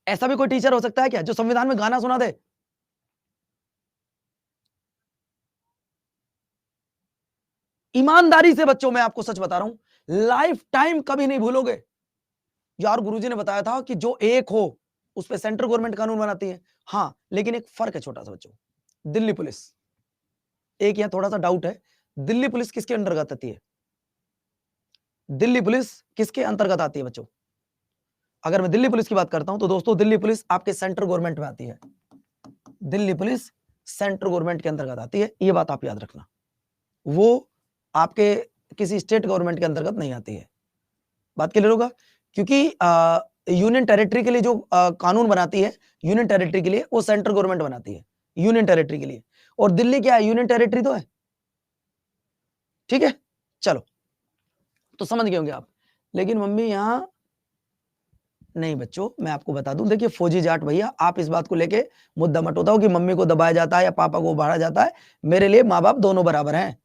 ऐसा भी कोई टीचर हो सकता है क्या जो संविधान में गाना सुना दे? ईमानदारी से बच्चों मैं आपको सच बता रहा हूं, लाइफ टाइम कभी नहीं भूलोगे। यार गुरुजी ने बताया था कि जो एक हो उस पर सेंट्रल गवर्नमेंट कानून बनाती है। हाँ, लेकिन एक फर्क है छोटा सा बच्चों, दिल्ली पुलिस, एक यहाँ थोड़ा सा डाउट है, दिल्ली पुलिस किसके अंतर्गत आती है? दिल्ली पुलिस किसके अंतर्गत आती है बच्चों? अगर मैं दिल्ली पुलिस की बात करता हूं तो दोस्तों दिल्ली पुलिस आपके सेंट्रल गवर्नमेंट में आती है। दिल्ली पुलिस सेंट्रल गवर्नमेंट के अंतर्गत आती है, ये बात आप याद रखना। वो आपके किसी स्टेट गवर्नमेंट के अंतर्गत नहीं आती है। बात क्लियर होगा? क्योंकि यूनियन टेरिटरी के लिए जो कानून बनाती है, यूनियन टेरिटरी के लिए वो सेंट्रल गवर्नमेंट बनाती है, यूनियन टेरिटरी के लिए। और दिल्ली क्या है? यूनियन टेरिटरी तो है। ठीक है, चलो तो समझ गए होंगे आप। लेकिन मम्मी यहां नहीं बच्चों, मैं आपको बता दूं, देखिए फौजी जाट भैया, आप इस बात को लेके मुद्दा मत उठाओ कि मम्मी को दबाया जाता है या पापा को उभारा जाता है। मेरे लिए माँ बाप दोनों बराबर हैं,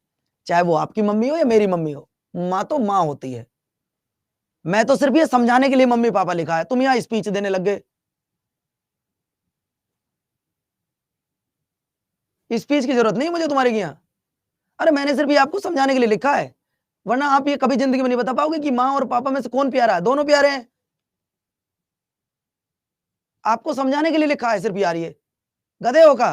चाहे वो आपकी मम्मी हो या मेरी मम्मी हो। माँ तो माँ होती है। मैं तो सिर्फ ये समझाने के लिए मम्मी पापा लिखा है, तुम यहाँ स्पीच देने लग गए। स्पीच की जरूरत नहीं मुझे तुम्हारे यहाँ। अरे मैंने सिर्फ ये आपको समझाने के लिए लिखा है, वरना आप ये कभी जिंदगी में नहीं बता पाओगे कि माँ और पापा में से कौन प्यारा है। दोनों प्यारे हैं, आपको समझाने के लिए लिखा है सिर्फ यार। ये गधे हो का?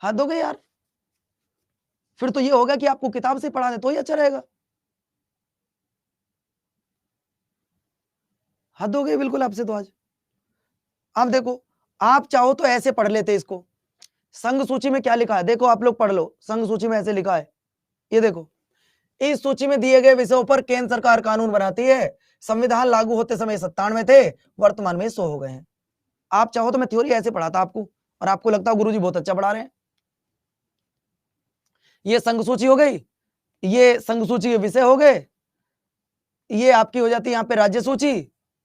हद हो गई यार। फिर तो ये होगा कि आपको किताब से पढ़ा दे तो ही अच्छा रहेगा। हद हो गई बिल्कुल आपसे तो आज। आप देखो, आप चाहो तो ऐसे पढ़ लेते इसको। संघ सूची में क्या लिखा है देखो, आप लोग पढ़ लो। संघ सूची में ऐसे लिखा है, ये देखो, इस सूची में दिए गए विषयों पर केंद्र सरकार कानून बनाती है। संविधान लागू होते समय 97 थे, वर्तमान में 100 हो गए हैं। आप चाहो तो मैं थ्योरी ऐसे पढ़ाता आपको, और आपको लगता है गुरुजी बहुत अच्छा पढ़ा रहे हैं। ये संघ सूची हो गई, ये संघ सूची के विषय हो गए, ये आपकी हो जाती है यहाँ पे राज्य सूची।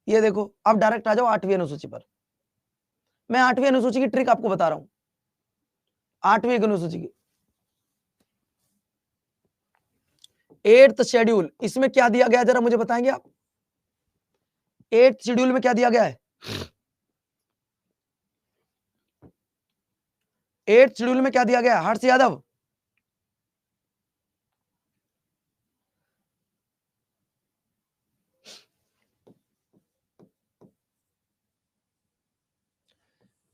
ये देखो, अब डायरेक्ट आ जाओ 8वीं अनुसूची पर। मैं 8वीं अनुसूची की ट्रिक आपको बता रहा हूं। 8वीं अनुसूची की 8th शेड्यूल, इसमें क्या दिया गया जरा मुझे बताएंगे आप? 8th शेड्यूल में क्या दिया गया है? 8th शेड्यूल में क्या दिया गया? हर्ष यादव,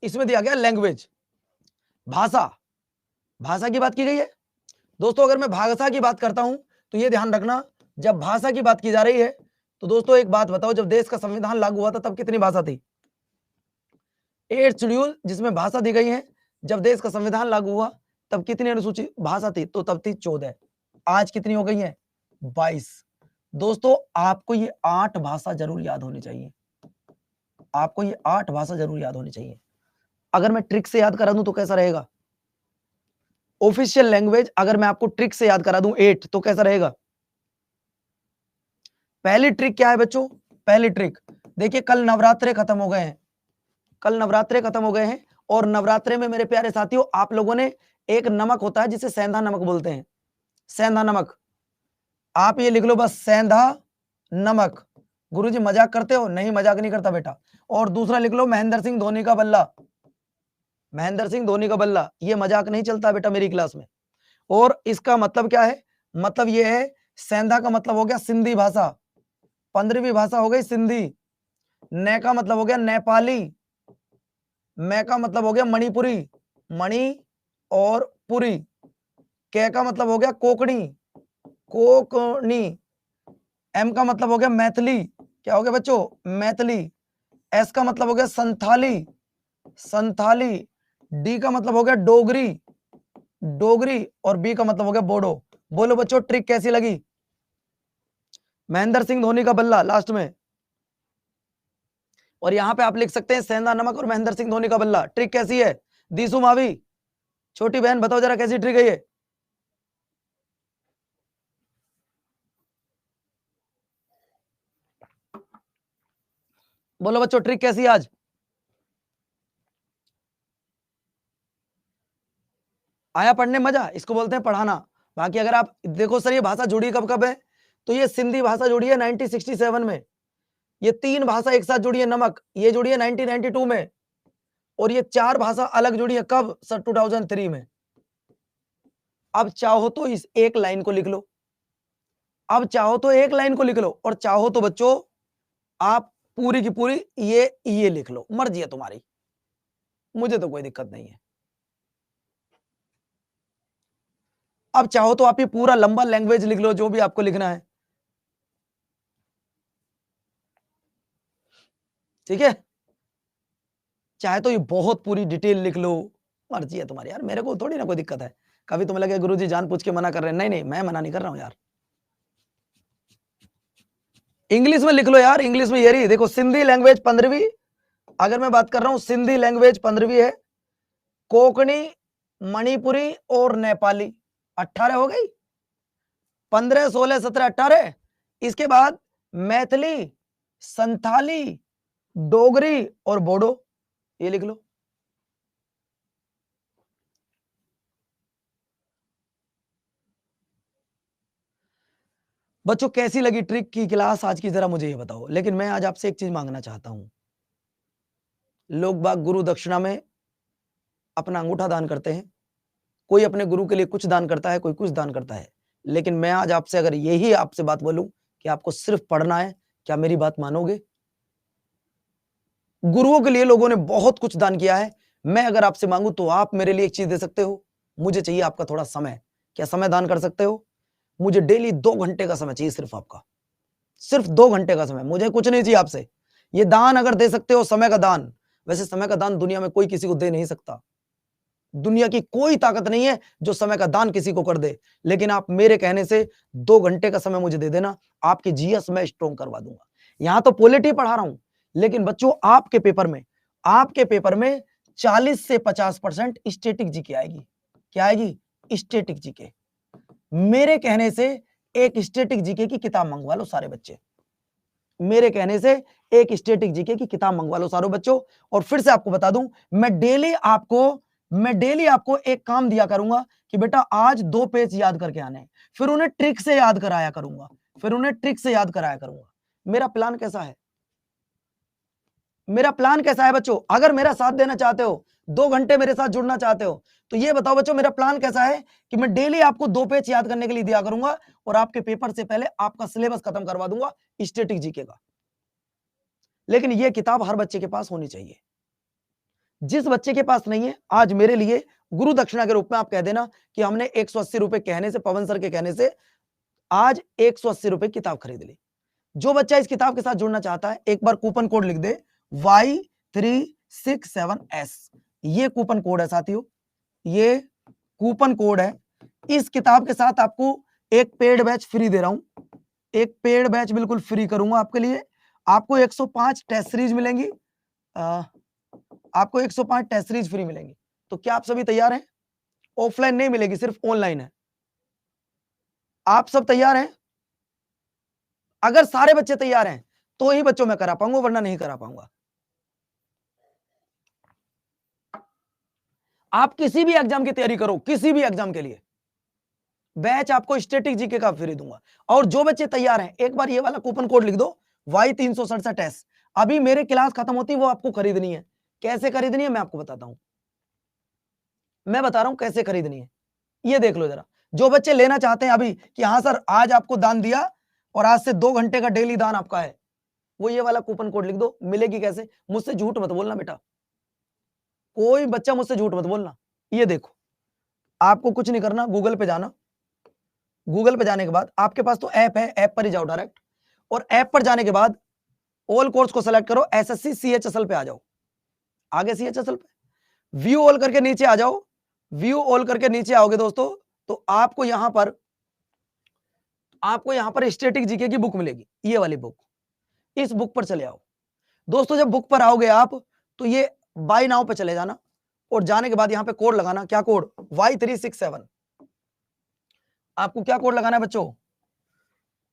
इसमें दिया गया लैंग्वेज, भाषा। भाषा की बात की गई है दोस्तों। अगर मैं भाषा की बात करता हूं तो ये ध्यान रखना, जब भाषा की बात की जा रही है तो दोस्तों एक बात बताओ, जब देश का संविधान लागू हुआ था तब कितनी भाषा थी? 8th शेड्यूल जिसमें भाषा दी गई है, जब देश का संविधान लागू हुआ तब कितनी अनुसूची भाषा थी? तो तब थी 14। आज कितनी हो गई है? 22। दोस्तों आपको ये 8 भाषा जरूर याद होनी चाहिए। आपको ये 8 भाषा जरूर याद होनी चाहिए। अगर मैं ट्रिक से याद करा दूं तो कैसा रहेगा? ऑफिशियल लैंग्वेज अगर मैं आपको ट्रिक से याद करा दूं 8 तो कैसा रहेगा? पहली ट्रिक क्या है बच्चों? पहली ट्रिक देखिए, कल नवरात्रे खत्म हो गए हैं, कल नवरात्रे खत्म हो गए हैं। और नवरात्रे में मेरे प्यारे साथियों, आप लोगों ने एक नमक होता है जिसे सेंधा नमक बोलते हैं, सेंधा नमक। आप ये लिख लो बस, सेंधा नमक। गुरुजी मजाक करते हो? नहीं मजाक नहीं करता बेटा। और दूसरा लिख लो, महेंद्र सिंह धोनी का बल्ला। महेंद्र सिंह धोनी का बल्ला, ये मजाक नहीं चलता बेटा मेरी क्लास में। और इसका मतलब क्या है? मतलब ये है, सेंधा का मतलब हो गया सिंधी भाषा, 15वीं भाषा हो गई सिंधी। ने का मतलब हो गया नेपाली, मैं का मतलब हो गया मणिपुरी, मणि और पुरी। के का मतलब हो गया कोकणी, कोकणी। एम का मतलब हो गया मैथिली, क्या हो गया बच्चों? मैथिली। एस का मतलब हो गया संथाली, संथाली। डी का मतलब हो गया डोगरी, डोगरी। और बी का मतलब हो गया बोडो। बोलो बच्चों ट्रिक कैसी लगी? महेंद्र सिंह धोनी का बल्ला लास्ट में, और यहां पे आप लिख सकते हैं सेंधा नमक और महेंद्र सिंह धोनी का बल्ला। ट्रिक कैसी है? दीसू मावी, छोटी बहन बताओ जरा कैसी ट्रिक है ये? बोलो बच्चों ट्रिक कैसी है आज? आया पढ़ने मजा? इसको बोलते हैं पढ़ाना। बाकी अगर आप देखो सर, ये भाषा जुड़ी कब कब है, तो ये सिंधी भाषा जुड़ी है 1967 में। ये 3 भाषा एक साथ जुड़ी है, नमक, ये जुड़ी है 1992 में। और ये 4 भाषा अलग जुड़ी है कब सर? 2003 में। अब चाहो तो इस एक लाइन को लिख लो, अब चाहो तो एक लाइन को लिख लो और चाहो तो बच्चों आप पूरी की पूरी ये लिख लो, मर्जी है तुम्हारी, मुझे तो कोई दिक्कत नहीं है। अब चाहो तो आप ये पूरा लंबा लैंग्वेज लिख लो, जो भी आपको लिखना है, ठीक है। चाहे तो ये बहुत पूरी डिटेल लिख लो, मर्जी है तुम्हारी यार, मेरे को थोड़ी ना कोई दिक्कत है। कभी तुम्हें लगे गुरुजी जान पूछ के मना कर रहे हैं, नहीं नहीं, मैं मना नहीं कर रहा हूं यार। इंग्लिश में लिख लो यार, इंग्लिश में ये रही देखो, सिंधी लैंग्वेज 15वीं, अगर मैं बात कर रहा हूं सिंधी लैंग्वेज 15वीं है, कोंकणी, मणिपुरी और नेपाली 18 हो गई, 15, 16, 17, 18। इसके बाद मैथिली, संथाली, डोगरी और बोडो, ये लिख लो। बच्चों कैसी लगी ट्रिक की क्लास आज की, जरा मुझे ये बताओ। लेकिन मैं आज आपसे एक चीज मांगना चाहता हूं, लोग बाग गुरु दक्षिणा में अपना अंगूठा दान करते हैं, कोई अपने गुरु के लिए कुछ दान करता है, कोई कुछ दान करता है। लेकिन मैं आज आपसे अगर यही आपसे बात बोलूं कि आपको सिर्फ पढ़ना है, क्या मेरी बात मानोगे? गुरुओं के लिए लोगों ने बहुत कुछ दान किया है, मैं अगर आपसे मांगू तो आप मेरे लिए एक चीज दे सकते हो, मुझे चाहिए आपका थोड़ा समय। क्या समय दान कर सकते हो? मुझे डेली 2 घंटे का समय चाहिए, सिर्फ आपका, सिर्फ 2 घंटे का समय, मुझे कुछ नहीं चाहिए आपसे। ये दान अगर दे सकते हो, समय का दान, वैसे समय का दान दुनिया में कोई किसी को दे नहीं सकता, दुनिया की कोई ताकत नहीं है जो समय का दान किसी को कर दे। लेकिन आप मेरे कहने से 2 घंटे का समय मुझे दे देना, आपकी जीएस मैं स्ट्रॉन्ग करवा दूंगा। यहां तो पॉलिटी पढ़ा रहा हूं, लेकिन बच्चों आपके पेपर में 40 से 50% स्टैटिक जीके आएगी। क्या आएगी? Static GK. मेरे कहने से एक स्टैटिक जीके की किताब मंगवा लो सारे बच्चे, मेरे कहने से एक स्टैटिक जीके की किताब मंगवा लो सारों बच्चों। और फिर से आपको बता दूं, मैं डेली आपको एक काम दिया करूंगा कि बेटा आज 2 पेज याद करके आने हैं, फिर उन्हें ट्रिक से याद कराया करूंगा, मेरा प्लान कैसा है? मेरा प्लान कैसा है बच्चों? अगर मेरा साथ देना चाहते हो, 2 घंटे मेरे साथ जुड़ना चाहते हो, तो ये बताओ बच्चों मेरा प्लान कैसा है कि मैं डेली आपको 2 पेज याद करने के लिए दिया करूंगा और आपके पेपर से पहले आपका सिलेबस खत्म करवा दूंगा स्टैटिक जीके का। लेकिन ये किताब हर बच्चे के पास होनी चाहिए। जिस बच्चे के पास नहीं है, आज मेरे लिए गुरु दक्षिणा के रूप में आप कह देना कि हमने 180 रुपए कहने से, पवन सर के कहने से आज 180 रुपए किताब खरीद ली। जो बच्चा इस किताब के साथ जुड़ना चाहता है, एक बार कूपन कोड लिख दे Y367S, ये कूपन कोड है साथियों, ये कूपन कोड है। इस किताब के साथ आपको एक पेड बैच फ्री दे रहा हूं, एक पेड बैच बिल्कुल फ्री करूंगा आपके लिए। आपको 105 टेस्ट सीरीज मिलेंगी, आपको 105 टेस्ट सीरीज फ्री मिलेंगी। तो क्या आप सभी तैयार हैं? ऑफलाइन नहीं मिलेगी, सिर्फ ऑनलाइन है। आप सब तैयार हैं? अगर सारे बच्चे तैयार हैं तो ही बच्चों मैं करा पाऊंगा, वरना नहीं करा पाऊंगा। आप किसी भी एग्जाम की तैयारी करो, किसी भी एग्जाम के लिए बैच आपको स्टैटिक जीके का फ्री दूंगा। और जो बच्चे तैयार हैं, एक बार ये वाला कूपन कोड लिख दो Y367S। अभी मेरी क्लास खत्म होती है, वो आपको खरीदनी है। कैसे खरीदनी है मैं आपको बताता हूं, मैं बता रहा हूं कैसे खरीदनी है, ये देख लो जरा। जो बच्चे लेना चाहते हैं अभी कि हाँ सर आज आपको दान दिया और आज से 2 घंटे का डेली दान आपका है, वो ये वाला कूपन कोड लिख दो। मिलेगी कैसे? मुझसे झूठ मत बोलना बेटा, कोई बच्चा मुझसे झूठ मत बोलना। ये देखो, आपको कुछ नहीं करना, गूगल पे जाना, गूगल पे जाने के बाद आपके पास तो ऐप है, ऐप पर ही जाओ डायरेक्ट, और ऐप पर जाने के बाद ऑल कोर्स को सेलेक्ट करो, एसएससी सीएचएसएल पे आ जाओ, आगे सीएचएसएल पे व्यू ऑल करके नीचे आ जाओ। व्यू ऑल करके नीचे आओगे दोस्तों, तो आपको यहां पर स्टैटिक जीके की बुक मिलेगी, ये वाली बुक। इस बुक पर चले आओ दोस्तों। जब बुक पर आओगे आप, तो ये बाय नाउ पे चले जाना और जाने के बाद यहां पे कोड लगाना। क्या कोड? Y367। आपको क्या कोड लगाना है बच्चों?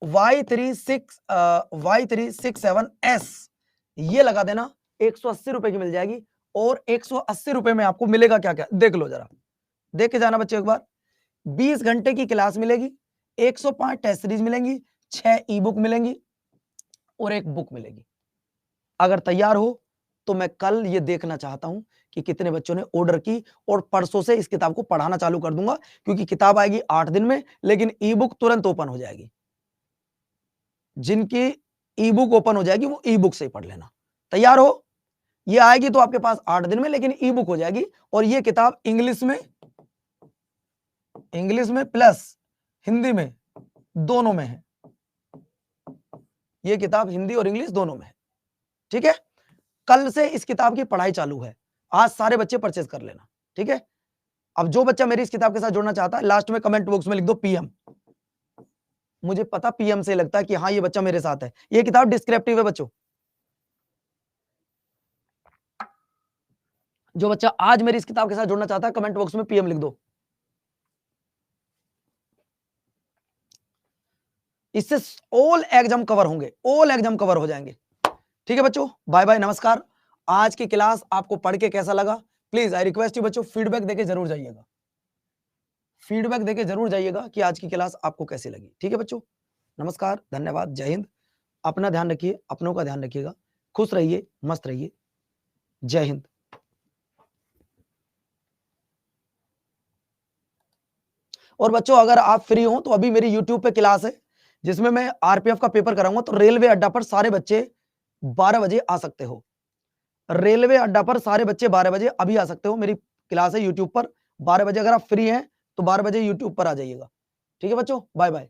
Y367S, ये लगा देना। 180 रुपए की मिल जाएगी। और 180 रुपए में आपको मिलेगा क्या क्या, देख लो जरा, देख के जाना बच्चों एक बार। 20 घंटे की क्लास मिलेगी, 105 टेस्ट सीरीज मिलेंगी, 6 ई बुक मिलेंगी और 1 बुक मिलेगी। अगर तैयार हो तो मैं कल ये देखना चाहता हूं कि कितने बच्चों ने ऑर्डर की, और परसों से इस किताब को पढ़ाना चालू कर दूंगा, क्योंकि किताब आएगी 8 दिन में, लेकिन ई बुक तुरंत ओपन हो जाएगी। जिनकी ई बुक ओपन हो जाएगी वो ई बुक से ही पढ़ लेना। तैयार हो? ये आएगी तो आपके पास 8 दिन में, लेकिन ई बुक हो जाएगी। और ये किताब इंग्लिश में प्लस हिंदी में दोनों में है। ये किताब हिंदी और इंग्लिश दोनों में है। ठीक है, कल से इस किताब की पढ़ाई चालू है। आज सारे बच्चे परचेज कर लेना। ठीक है, अब जो बच्चा मेरी इस किताब के साथ जुड़ना चाहता है, लास्ट में कमेंट बॉक्स में लिख दो पीएम। मुझे पता पीएम से लगता है कि हाँ ये बच्चा मेरे साथ है। ये किताब डिस्क्रिप्टिव है बच्चों। जो बच्चा आज मेरी इस किताब के साथ जुड़ना चाहता है, कमेंट बॉक्स में पीएम लिख दो। इससे ऑल एग्जाम कवर होंगे, ऑल एग्जाम कवर हो जाएंगे। ठीक है बच्चों, बाय बाय, नमस्कार। आज की क्लास आपको पढ़ के कैसा लगा? प्लीज आई रिक्वेस्ट यू बच्चों, फीडबैक देके जरूर जाइएगा। फीडबैक देके जरूर जाइएगा कि आज की क्लास आपको कैसी लगी। ठीक है बच्चों, नमस्कार, धन्यवाद, जय हिंद। अपना ध्यान रखिए, अपनों का ध्यान रखिएगा। खुश रहिए, मस्त रहिए। जय हिंद। और बच्चों अगर आप फ्री हो तो अभी मेरी YouTube पे क्लास है जिसमें मैं आरपीएफ का पेपर कराऊंगा। तो रेलवे अड्डा पर सारे बच्चे 12 बजे आ सकते हो। रेलवे अड्डा पर सारे बच्चे 12 बजे अभी आ सकते हो। मेरी क्लास है YouTube पर 12 बजे। अगर आप फ्री हैं तो 12 बजे YouTube पर आ जाइएगा। ठीक है बच्चों, बाय बाय।